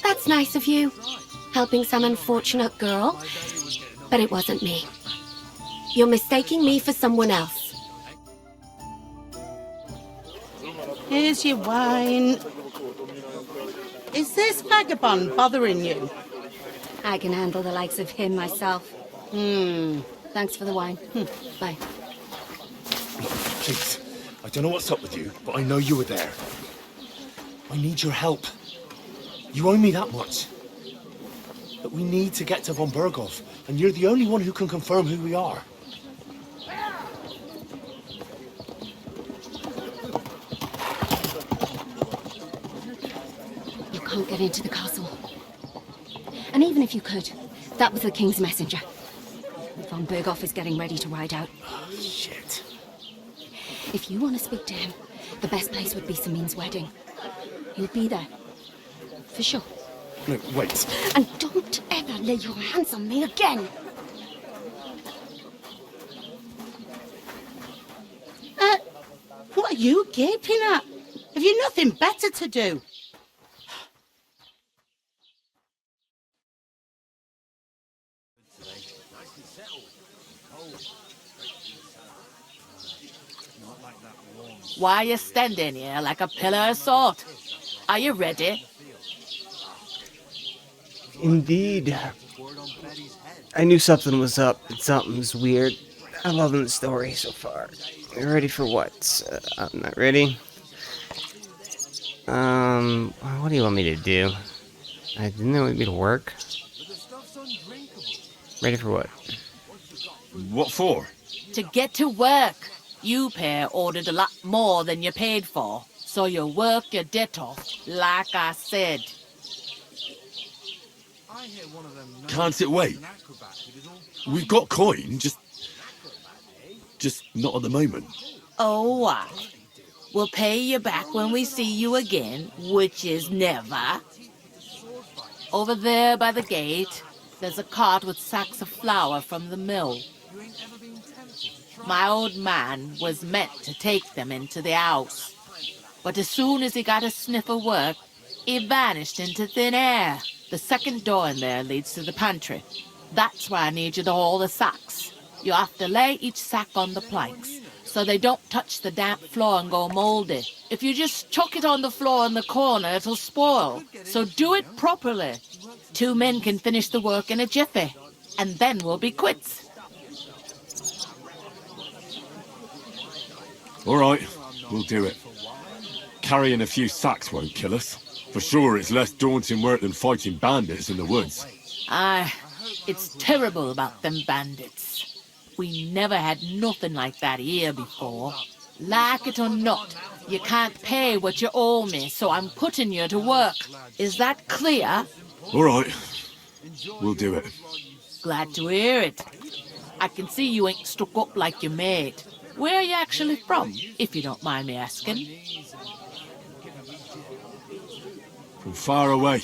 That's nice of you, helping some unfortunate girl. But it wasn't me. You're mistaking me for someone else. Here's your wine. Is this vagabond bothering you? I can handle the likes of him myself. Thanks for the wine. Bye. Please, I don't know what's up with you, but I know you were there. I need your help. You owe me that much. But we need to get to von Berghoff, and you're the only one who can confirm who we are. You can't get into the castle. And even if you could, that was the king's messenger. Von Berghoff is getting ready to ride out. Oh, shit. If you want to speak to him, the best place would be Samin's wedding. He'll be there. For sure. No, wait. And don't ever lay your hands on me again! What are you gaping at? Have you nothing better to do? Why are you standing here like a pillar of salt? Are you ready? Indeed. I knew something was up, and something's weird. I'm loving the story so far. You ready for what? I'm not ready. What do you want me to do? I didn't know it'd be to work. Ready for what? What for? To get to work. You pair ordered a lot more than you paid for, so you work your debt off, like I said. Can't it wait? We've got coin, just not at the moment. Oh, what? We'll pay you back when we see you again, which is never. Over there by the gate, there's a cart with sacks of flour from the mill. My old man was meant to take them into the house, but as soon as he got a sniff of work, he vanished into thin air. The second door in there leads to the pantry. That's where I need you to haul the sacks. You have to lay each sack on the planks, so they don't touch the damp floor and go mouldy. If you just chuck it on the floor in the corner, it'll spoil. So do it properly. 2 men can finish the work in a jiffy, and then we'll be quits. All right, we'll do it. Carrying a few sacks won't kill us. For sure, it's less daunting work than fighting bandits in the woods. Aye, it's terrible about them bandits. We never had nothing like that here before. Like it or not, you can't pay what you owe me, so I'm putting you to work. Is that clear? All right, we'll do it. Glad to hear it. I can see you ain't stuck up like your mate. Where are you actually from, if you don't mind me asking? From far away.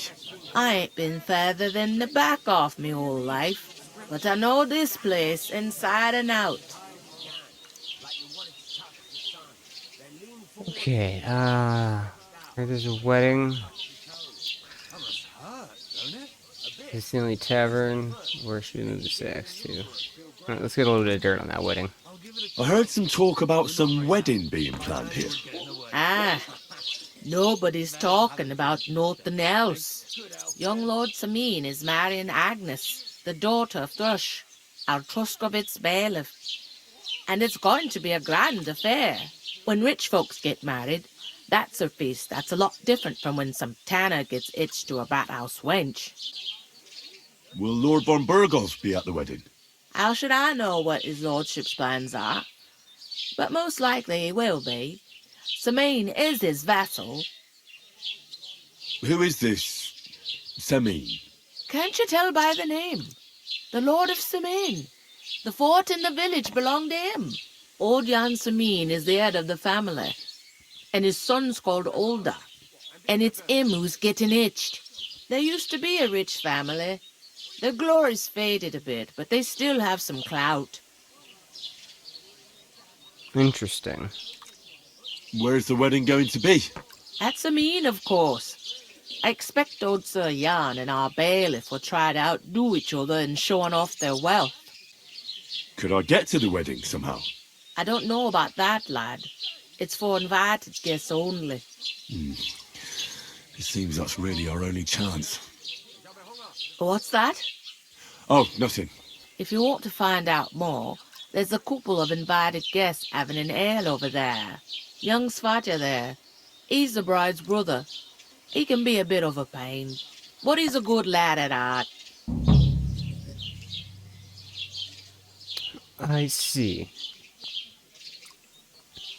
I ain't been further than the back off me whole life, but I know this place inside and out. Okay, there's a wedding. It's the only tavern. Where should we move the sacks to? Alright, let's get a little bit of dirt on that wedding. I heard some talk about some wedding being planned here. Ah, nobody's talking about nothing else. Young Lord Sameen is marrying Agnes, the daughter of Thrush, our Truscovitz bailiff. And it's going to be a grand affair. When rich folks get married, that's a feast that's a lot different from when some tanner gets hitched to a bat-house wench. Will Lord von Burgov be at the wedding? How should I know what his lordship's plans are? But most likely he will be. Sameen is his vassal. Who is this Semine? Can't you tell by the name? The Lord of Sameen. The fort in the village belonged to him. Old Jan Sameen is the head of the family, and his son's called Olda, and it's him who's getting hitched. There used to be a rich family. Their glory's faded a bit, but they still have some clout. Interesting. Where's the wedding going to be? At Sameen, of course. I expect old Sir Jan and our bailiff will try to outdo each other in showing off their wealth. Could I get to the wedding somehow? I don't know about that, lad. It's for invited guests only. It seems that's really our only chance. What's that? Oh, nothing. If you want to find out more, there's a couple of invited guests having an ale over there. Young Svatja there. He's the bride's brother. He can be a bit of a pain, but he's a good lad at heart. I see.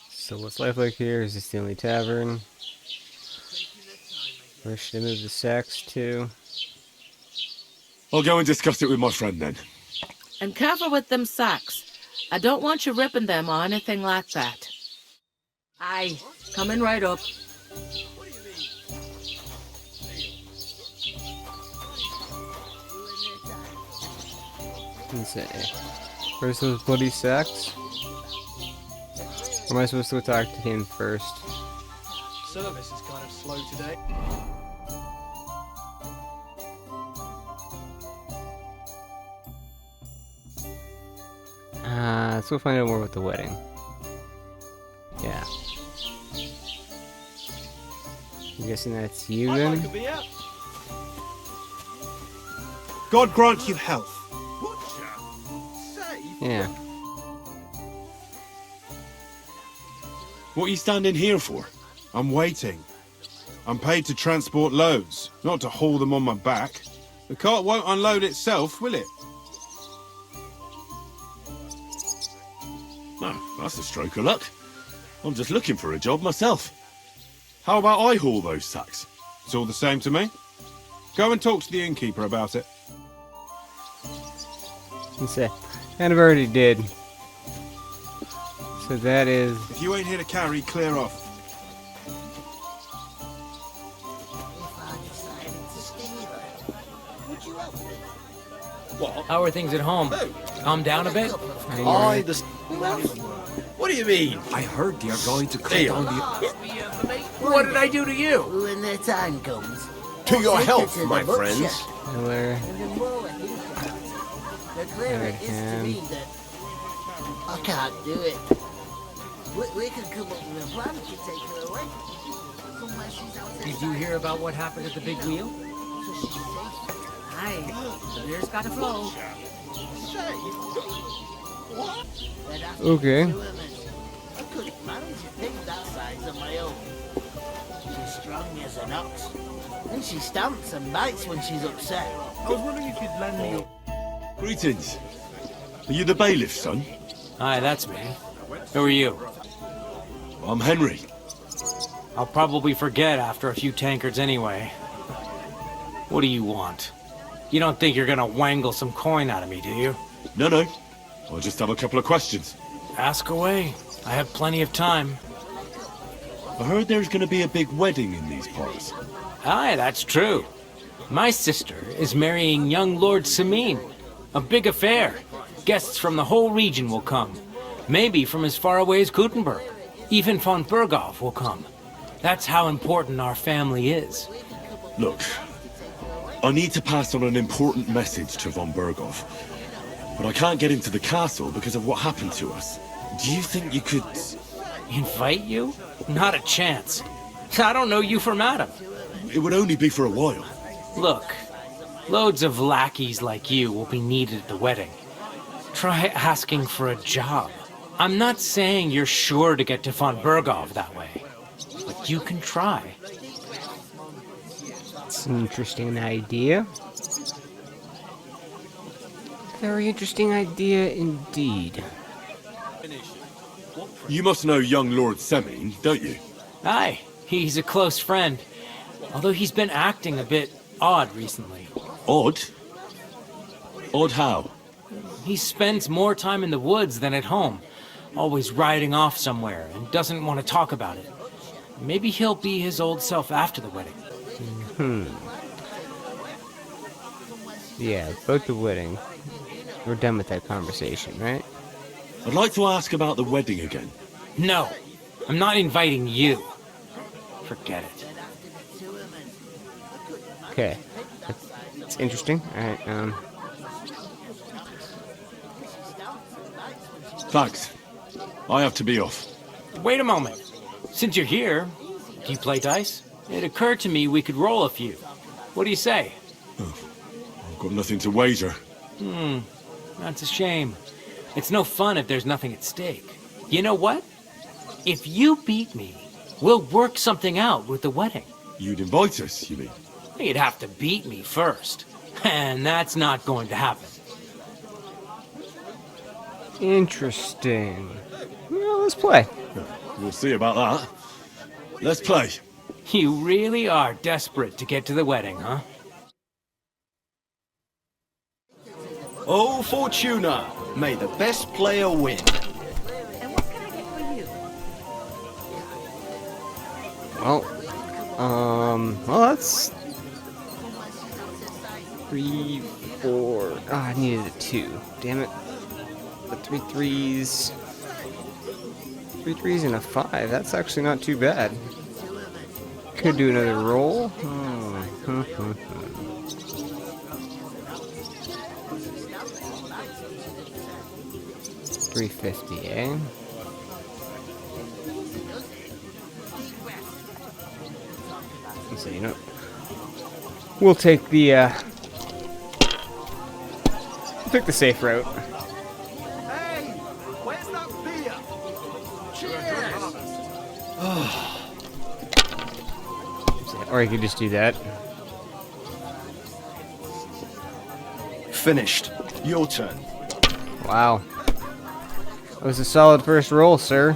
So what's life like here? Is this the only tavern? Where should I move the sacks to? I'll go and discuss it with my friend then. And careful with them sacks. I don't want you ripping them or anything like that. Aye, coming right up. Let's see. Where's those bloody sacks? Or am I supposed to go talk to him first? Service is kind of slow today. Let's go find out more about the wedding. Yeah. I'm guessing that's you then? God grant you health. Yeah. What are you standing here for? I'm waiting. I'm paid to transport loads, not to haul them on my back. The cart won't unload itself, will it? No, that's a stroke of luck. I'm just looking for a job myself. How about I haul those sacks? It's all the same to me. Go and talk to the innkeeper about it. Let's see. Kind of already did. So that is... If you ain't here to carry, clear off. What? How are things at home? Calm down a bit? What do you mean? I heard they're going to cut Here. down the... What did I do to you? When the time comes. To your take health, her to my the butcher. friends. Miller. And the more I think about it, the clearer it is to me that I can't do it. We can come up with a plan to take her away. Somewhere she's out Did you hear about what happened at the big wheel? so she's safe. Aye. The beer's got to flow. Okay. I couldn't manage a thing that size on my own. She's strong as an ox. And she stamps and bites when she's upset. I was wondering if you'd lend me your... Greetings. Are you the bailiff, son? Aye, that's me. Who are you? I'm Henry. I'll probably forget after a few tankards anyway. What do you want? You don't think you're gonna wangle some coin out of me, do you? No. I just have a couple of questions. Ask away. I have plenty of time. I heard there's gonna be a big wedding in these parts. Aye, that's true. My sister is marrying young Lord Samin. A big affair. Guests from the whole region will come. Maybe from as far away as Gutenberg. Even von Berghoff will come. That's how important our family is. Look, I need to pass on an important message to von Berghoff. But I can't get into the castle because of what happened to us. Do you think you could... Invite you? Not a chance. I don't know you from Adam. It would only be for a while. Look, loads of lackeys like you will be needed at the wedding. Try asking for a job. I'm not saying you're sure to get to von Berghoff that way, but you can try. It's an interesting idea. Very interesting idea indeed. You must know young Lord Semin, don't you? Aye, he's a close friend. Although he's been acting a bit odd recently. Odd? Odd how? He spends more time in the woods than at home, always riding off somewhere and doesn't want to talk about it. Maybe he'll be his old self after the wedding. Yeah, about the wedding. We're done with that conversation, right? I'd like to ask about the wedding again. No, I'm not inviting you. Forget it. Okay. That's interesting. Alright, Thanks. I have to be off. Wait a moment. Since you're here, do you play dice? It occurred to me we could roll a few. What do you say? I've got nothing to wager. That's a shame. It's no fun if there's nothing at stake. You know what? If you beat me, we'll work something out with the wedding. You'd invite us, you mean? You'd have to beat me first. And that's not going to happen. interesting. Well, let's play. We'll see about that. Let's play. You really are desperate to get to the wedding, huh? Oh, Fortuna, may the best player win. Well, that's 3, 4. Ah, I needed a 2. Damn it. But 3 3s. 3 3s and a 5. That's actually not too bad. Could do another roll. 350, eh? So, you know, we'll take the safe route. Hey, where's that beer? Cheers! Or I could just do that. Finished. Your turn. Wow. That was a solid first roll, sir.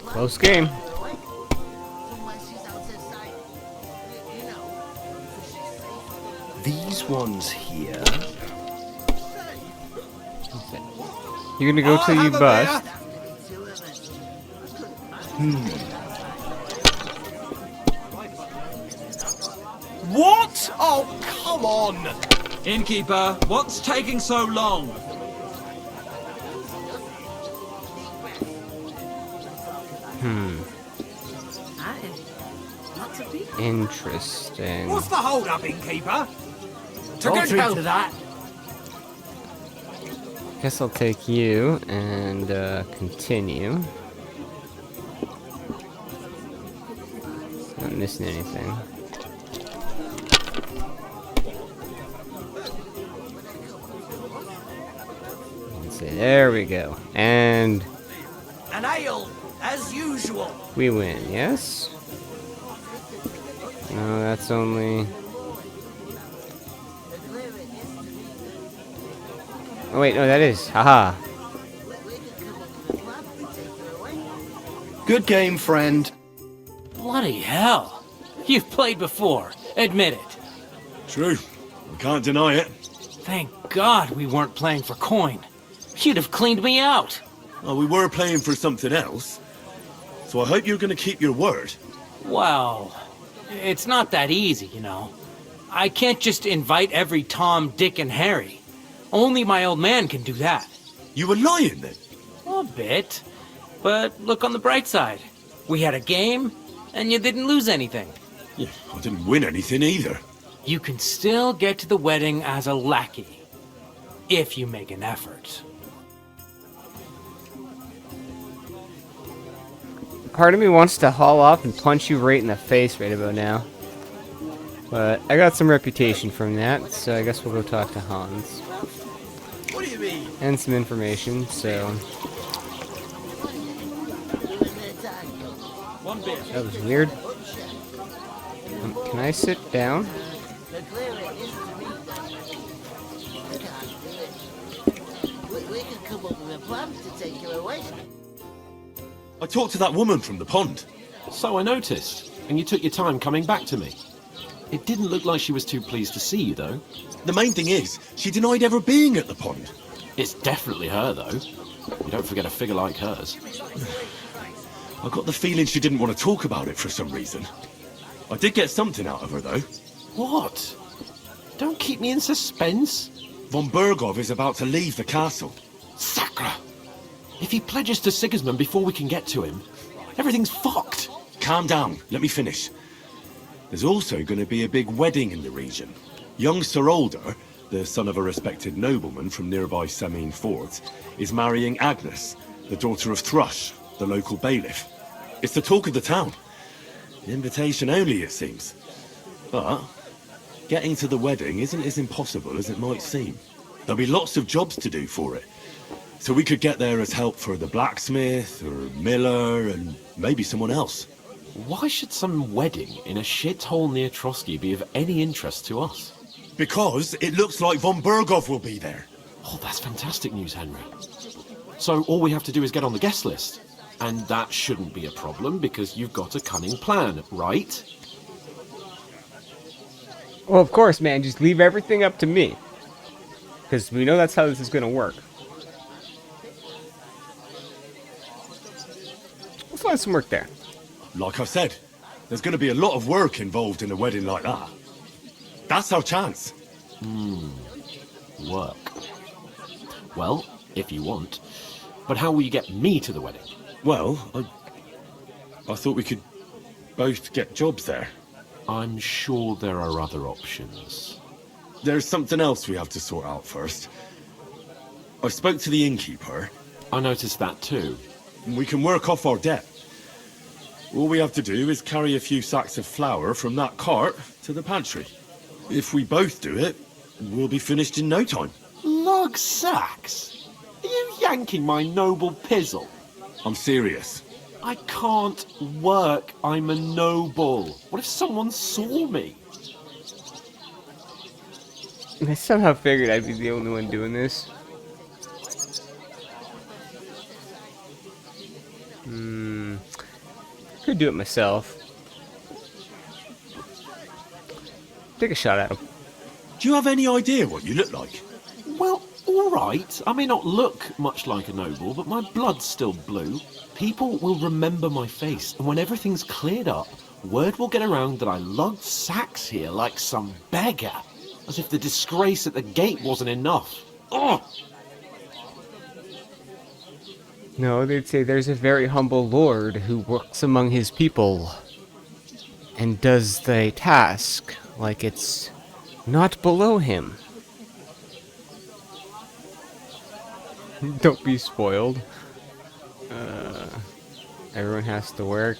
Close game. these ones here. You're gonna go till you bust. What? Oh, come on! Innkeeper, what's taking so long? Interesting. What's the hold up, innkeeper? I'll To go to that. Guess I'll take you and continue. Not missing anything. Let's see, there we go. And An ale, as usual. we win, yes? No, that's only... Oh wait, no, that is. Haha. Good game, friend. Bloody hell. You've played before. Admit it. True. I can't deny it. Thank God we weren't playing for coin. You'd have cleaned me out. Well, we were playing for something else. So I hope you're going to keep your word. Well, it's not that easy, you know. I can't just invite every Tom, Dick, and Harry. Only my old man can do that. You were lying then? A bit. But look on the bright side. We had a game, and you didn't lose anything. Yeah, I didn't win anything either. You can still get to the wedding as a lackey. If you make an effort. Part of me wants to haul off and punch you right in the face right about now. But I got some reputation from that, so I guess we'll go talk to Hans. What do you mean? And some information, so... One beer. That was weird. Can I sit down? We could come up with a plan to take you away. I talked to that woman from the pond. So I noticed, and you took your time coming back to me. It didn't look like she was too pleased to see you, though. The main thing is, she denied ever being at the pond. It's definitely her, though. You don't forget a figure like hers. I got the feeling she didn't want to talk about it for some reason. I did get something out of her, though. What? Don't keep me in suspense. Von Bergov is about to leave the castle. Sacre! If he pledges to Sigismund before we can get to him, everything's fucked. Calm down. Let me finish. There's also going to be a big wedding in the region. Young Sir Older, the son of a respected nobleman from nearby Semine Fort, is marrying Agnes, the daughter of Thrush, the local bailiff. It's the talk of the town. Invitation only, it seems. But getting to the wedding isn't as impossible as it might seem. There'll be lots of jobs to do for it. So we could get there as help for the blacksmith, or miller, and maybe someone else. Why should some wedding in a shithole near Trotsky be of any interest to us? Because it looks like Von Bergov will be there. Oh, that's fantastic news, Henry. So all we have to do is get on the guest list. And that shouldn't be a problem because you've got a cunning plan, right? Well, of course, man. Just leave everything up to me. Because we know that's how this is going to work. We'll find some work there. Like I said, there's going to be a lot of work involved in a wedding like that. That's our chance. Work. Well, if you want. But how will you get me to the wedding? Well, I thought we could both get jobs there. I'm sure there are other options. There's something else we have to sort out first. I spoke to the innkeeper. I noticed that too. We can work off our debt. All we have to do is carry a few sacks of flour from that cart to the pantry. If we both do it, we'll be finished in no time. Lug sacks? Are you yanking my noble pizzle? I'm serious. I can't work. I'm a noble. What if someone saw me? I somehow figured I'd be the only one doing this. Could do it myself. Take a shot at him. Do you have any idea what you look like? Well, all right. I may not look much like a noble, but my blood's still blue. People will remember my face, and when everything's cleared up, word will get around that I lugged sacks here like some beggar, as if the disgrace at the gate wasn't enough. Ugh! No, they'd say there's a very humble lord who works among his people and does the task like it's not below him. Don't be spoiled. Everyone has to work.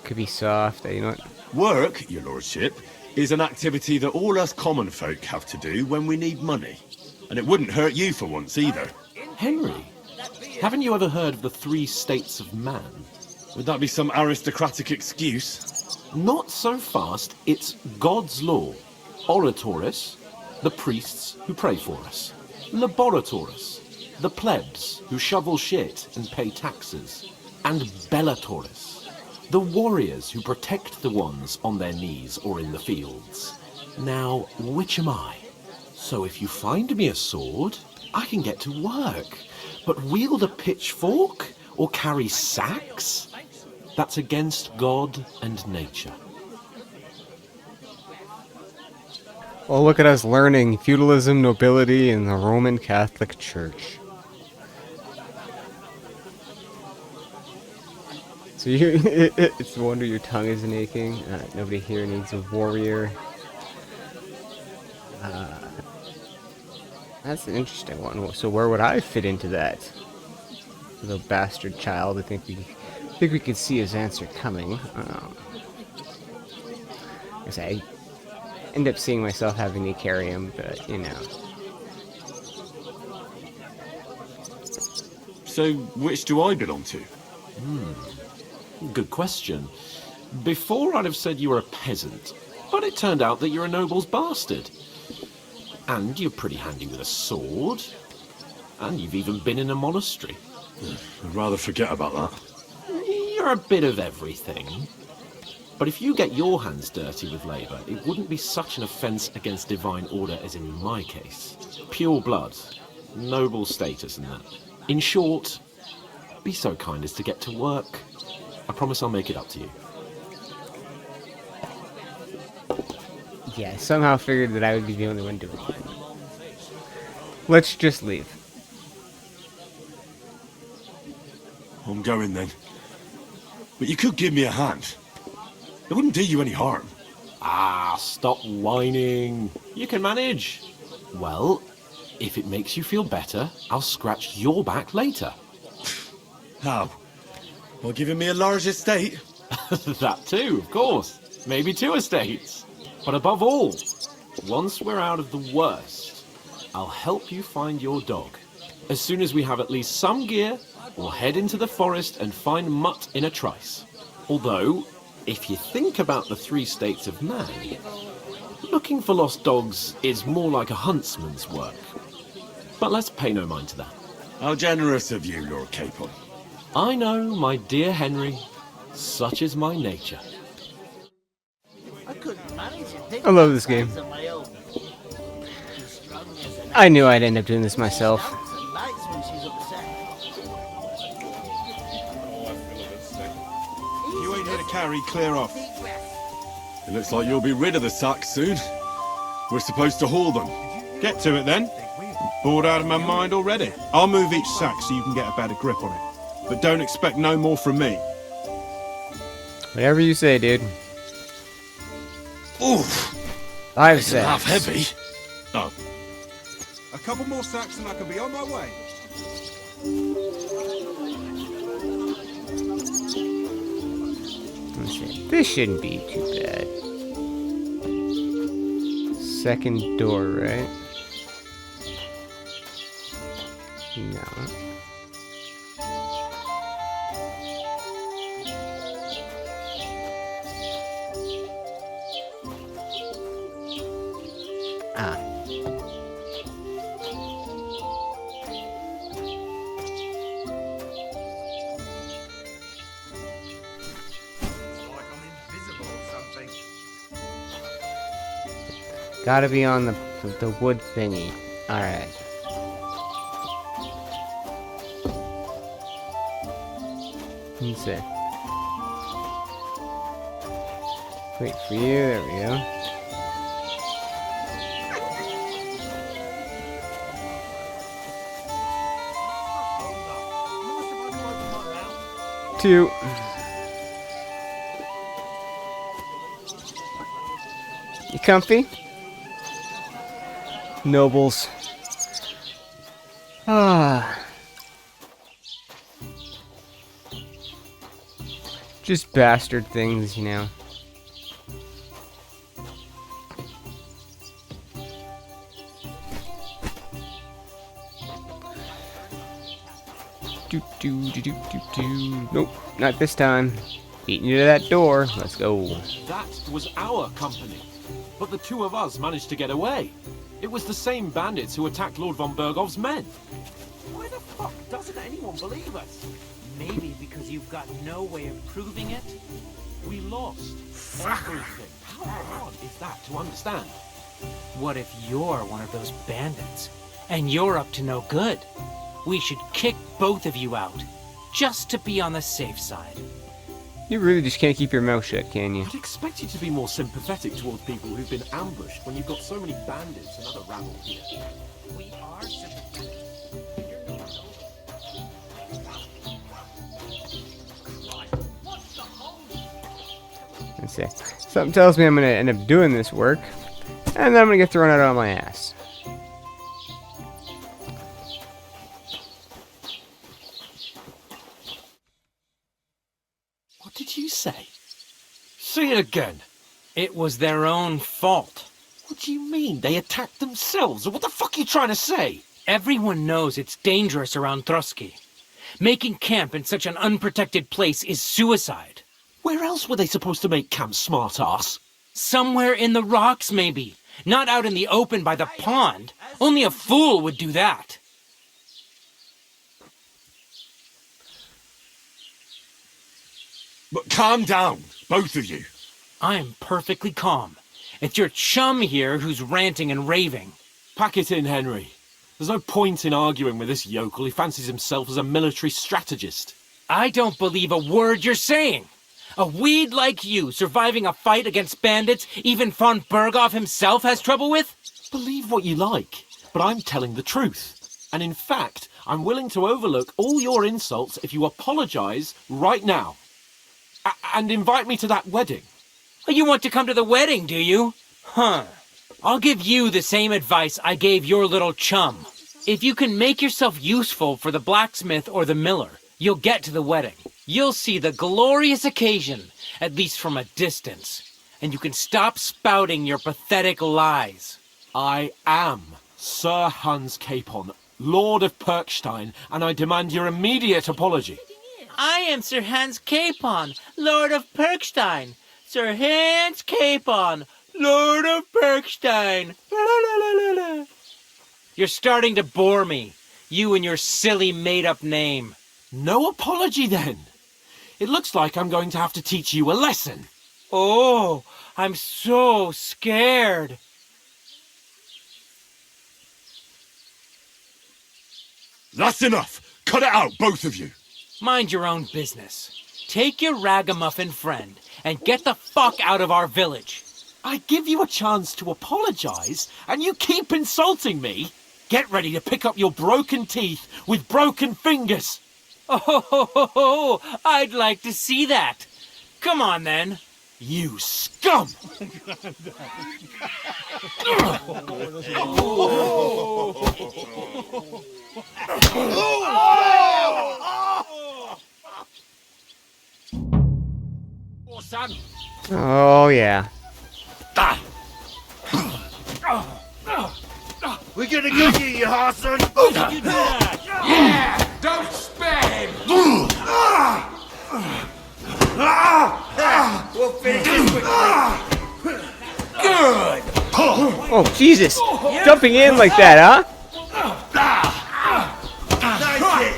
Could be soft, you know what? Work, your lordship, is an activity that all us common folk have to do when we need money. And it wouldn't hurt you for once either. Henry, haven't you ever heard of the 3 states of man? Would that be some aristocratic excuse? Not so fast. It's God's law. Oratoris, the priests who pray for us. Laboratoris, the plebs who shovel shit and pay taxes. And Bellatoris, the warriors who protect the ones on their knees or in the fields. Now, which am I? So if you find me a sword, I can get to work. But wield a pitchfork or carry sacks? That's against God and nature. Well, look at us learning feudalism, nobility, and the Roman Catholic Church. So it's a wonder your tongue isn't aching. Nobody here needs a warrior. That's an interesting one. So where would I fit into that? Little bastard child. I think we could see his answer coming. I end up seeing myself having to carry him, but you know. So which do I belong to? Good question. Before I'd have said you were a peasant, but it turned out that you're a noble's bastard. And you're pretty handy with a sword. And you've even been in a monastery. I'd rather forget about that. You're a bit of everything. But if you get your hands dirty with labour, it wouldn't be such an offence against divine order as in my case. Pure blood, noble status and that. In short, be so kind as to get to work. I promise I'll make it up to you. Yeah, I somehow figured that I would be the only one doing it. Let's just leave. I'm going then. But you could give me a hand. It wouldn't do you any harm. Ah, stop whining. You can manage. Well, if it makes you feel better, I'll scratch your back later. How? By giving me a large estate? That too, of course. Maybe 2 estates. But above all, once we're out of the worst, I'll help you find your dog. As soon as we have at least some gear, we'll head into the forest and find Mutt in a trice. Although, if you think about the 3 states of man, looking for lost dogs is more like a huntsman's work. But let's pay no mind to that. How generous of you, Lord Capon. I know, my dear Henry. Such is my nature. I love this game. I knew I'd end up doing this myself. You ain't here to carry, clear off. It looks like you'll be rid of the sacks soon. We're supposed to haul them. Get to it then. I'm bored out of my mind already. I'll move each sack so you can get a better grip on it. But don't expect no more from me. Whatever you say, dude. Oof. 5 It's half sacks. heavy. Oh. A couple more sacks and I can be on my way. Let's see. This shouldn't be too bad. Second door, right? No. Ah. Gotta be on the wood thingy. Alright. Let's see. Wait for you, there we go. Two. You comfy? Nobles. Ah. Just bastard things, you know. Nope, not this time. Beating you to that door. Let's go. That was our company. But the two of us managed to get away. It was the same bandits who attacked Lord von Bergov's men. Why the fuck doesn't anyone believe us? Maybe because you've got no way of proving it? We lost everything. How hard is that to understand? What if you're one of those bandits? And you're up to no good? We should kick both of you out. Just to be on the safe side. You really just can't keep your mouth shut, can you? I'd expect you to be more sympathetic towards people who've been ambushed when you've got so many bandits and other rabble here. We are sympathetic. Let's see. Something tells me I'm gonna end up doing this work, and then I'm gonna get thrown out on my ass. What did you say? Say it again. It was their own fault. What do you mean? They attacked themselves? What the fuck are you trying to say? Everyone knows it's dangerous around Trotsky. Making camp in such an unprotected place is suicide. Where else were they supposed to make camp, smart-ass? Somewhere in the rocks, maybe. Not out in the open by the pond. Only a fool would do that. But calm down, both of you. I'm perfectly calm. It's your chum here who's ranting and raving. Pack it in, Henry. There's no point in arguing with this yokel. He fancies himself as a military strategist. I don't believe a word you're saying. A weed like you surviving a fight against bandits even von Berghoff himself has trouble with? Believe what you like, but I'm telling the truth. And in fact, I'm willing to overlook all your insults if you apologize right now. And invite me to that wedding. You want to come to the wedding, do you? Huh. I'll give you the same advice I gave your little chum. If you can make yourself useful for the blacksmith or the miller, you'll get to the wedding. You'll see the glorious occasion, at least from a distance. And you can stop spouting your pathetic lies. I am Sir Hans Capon, Lord of Perkstein, and I demand your immediate apology. I am Sir Hans Capon, Lord of Perkstein. Sir Hans Capon, Lord of Perkstein. You're starting to bore me. You and your silly made-up name. No apology, then. It looks like I'm going to have to teach you a lesson. Oh, I'm so scared. That's enough. Cut it out, both of you. Mind your own business. Take your ragamuffin friend and get the fuck out of our village. I give you a chance to apologize, and you keep insulting me. Get ready to pick up your broken teeth with broken fingers. Oh, I'd like to see that. Come on, then. You scum! Oh, yeah. We're gonna get you, you Harson! How did you do that? Yeah! Don't spare him! We'll finish this quickly. Good! Oh, Jesus! Jumping in like that, huh? Nice hit.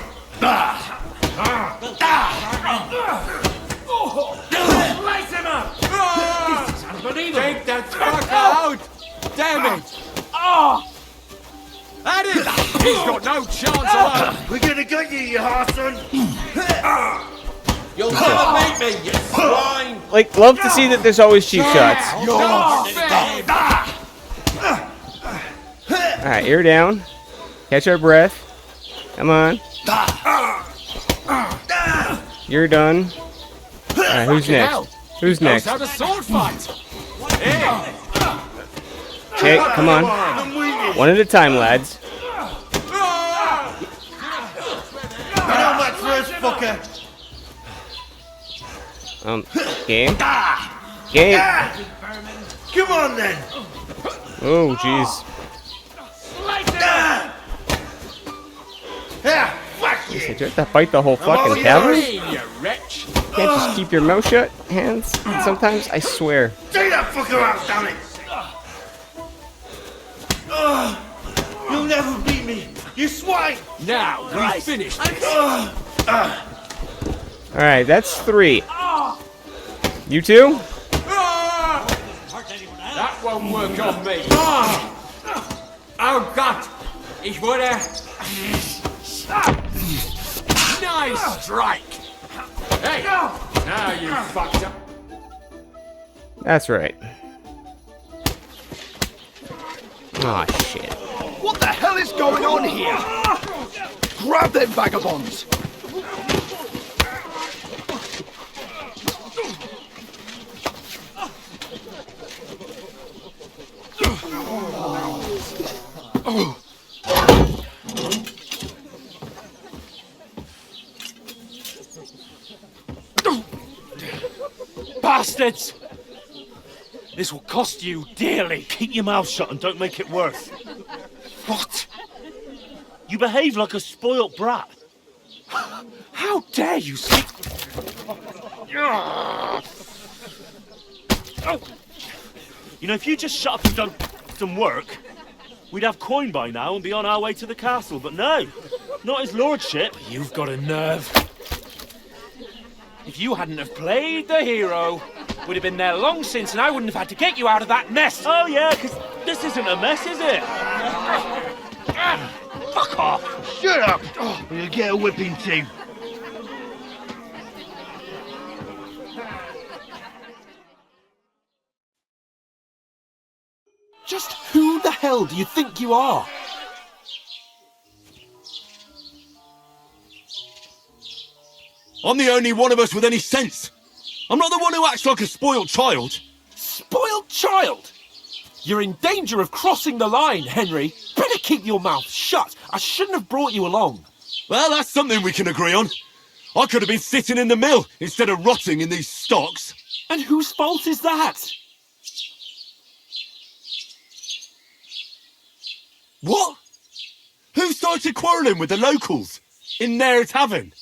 Slice him up! Take that fucker out! Damn it! Oh! Eddie! He's got no chance alone! We're gonna get you, you Harson! You'll never meet me, you swine! Like, love to see that there's always cheap shots. Alright, ear down. Catch our breath. Come on. You're done. Alright, who's next? Who's next? How to sword fight! Okay, come on. One at a time, lads. How much for us, fucker? Game? Game! Come on, then! Oh, jeez. Fuck you! Do you have to fight the whole fucking tavern? You wretch! Can't just keep your mouth shut, hands? Sometimes, I swear. Take that fucker out, damn it! You'll never beat me, you swine! Now, we finished this. Alright, that's 3. You two? That won't work on me. Oh God! Ich wurde... Nice strike! Hey! Now you fucked up. That's right. Aw, shit. What the hell is going on here? Grab them vagabonds! Bastards! This will cost you dearly. Keep your mouth shut and don't make it worse. What? You behave like a spoilt brat. How dare you speak... You know, if you just shut up and done some work, we'd have coin by now and be on our way to the castle, but no, not his lordship. You've got a nerve. If you hadn't have played the hero, we'd have been there long since and I wouldn't have had to get you out of that mess. Oh yeah, because this isn't a mess, is it? Fuck off. Shut up! Or you'll get a whipping too. Just who the hell do you think you are? I'm the only one of us with any sense. I'm not the one who acts like a spoiled child. Spoiled child? You're in danger of crossing the line, Henry. Better keep your mouth shut. I shouldn't have brought you along. Well, that's something we can agree on. I could have been sitting in the mill instead of rotting in these stocks. And whose fault is that? What? Who started quarrelling with the locals in their tavern?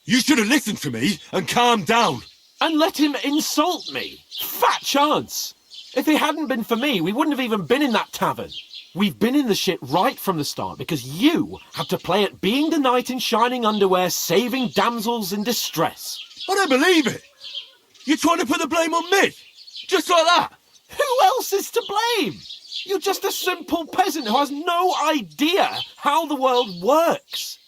You should have listened to me and calmed down. And let him insult me. Fat chance. If it hadn't been for me, we wouldn't have even been in that tavern. We've been in the shit right from the start because you had to play at being the knight in shining underwear, saving damsels in distress. I don't believe it. You're trying to put the blame on me? Just like that? Who else is to blame? You're just a simple peasant who has no idea how the world works.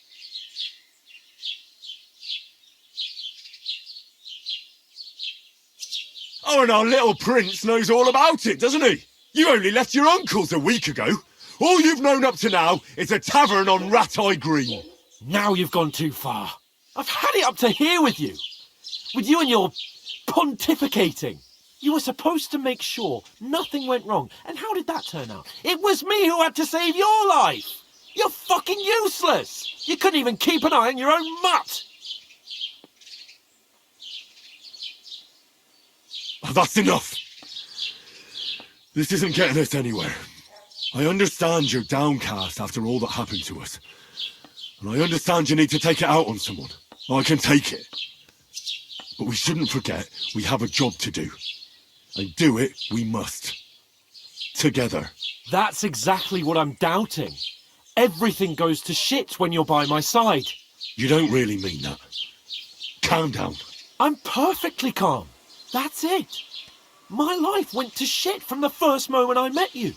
Oh, and our little prince knows all about it, doesn't he? You only left your uncle's a week ago. All you've known up to now is a tavern on Rat-Eye Green. Now you've gone too far. I've had it up to here with you. With you and your pontificating. You were supposed to make sure nothing went wrong. And how did that turn out? It was me who had to save your life. You're fucking useless. You couldn't even keep an eye on your own mutt. Oh, that's enough. This isn't getting us anywhere. I understand you're downcast after all that happened to us. And I understand you need to take it out on someone. I can take it. But we shouldn't forget we have a job to do. And do it we must. Together. That's exactly what I'm doubting. Everything goes to shit when you're by my side. You don't really mean that. Calm down. I'm perfectly calm. That's it. My life went to shit from the first moment I met you.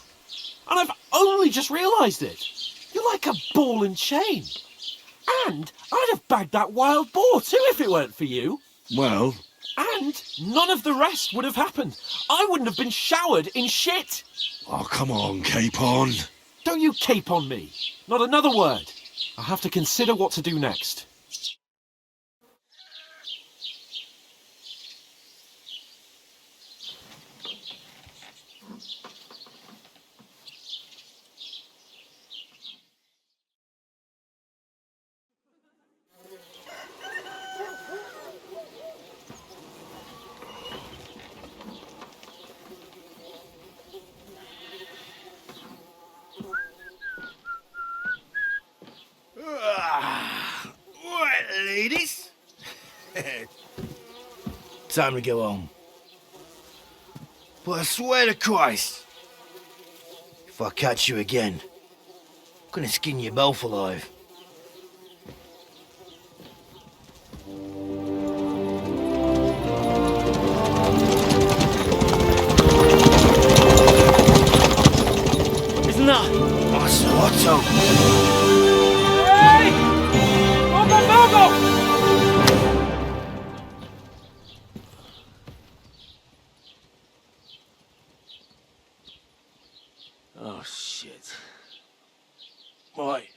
And I've only just realised it. You're like a ball and chain. And I'd have bagged that wild boar too if it weren't for you. Well... And none of the rest would have happened. I wouldn't have been showered in shit. Oh, come on, Capon. Don't you cape on me. Not another word. I'll have to consider what to do next. Right, ladies. Time to go home. But I swear to Christ, if I catch you again, I'm gonna skin you both alive. Isn't that? Otto! Hey! Go! Oh, shit. Right,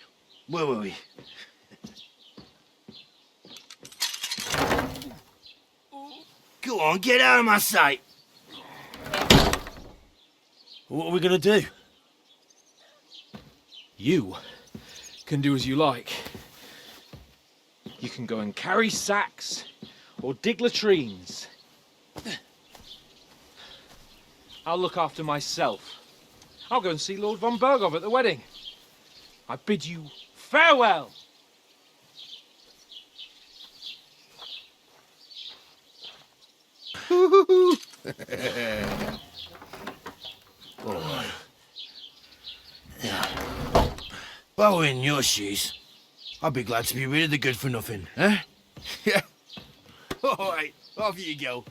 where were we? Go on, get out of my sight! What are we gonna do? You can do as you like. You can go and carry sacks or dig latrines. I'll look after myself. I'll go and see Lord von Bergov at the wedding. I bid you farewell. Oh. If I were in your shoes, I'd be glad to be rid of the good for nothing, eh? Yeah. All right, off you go.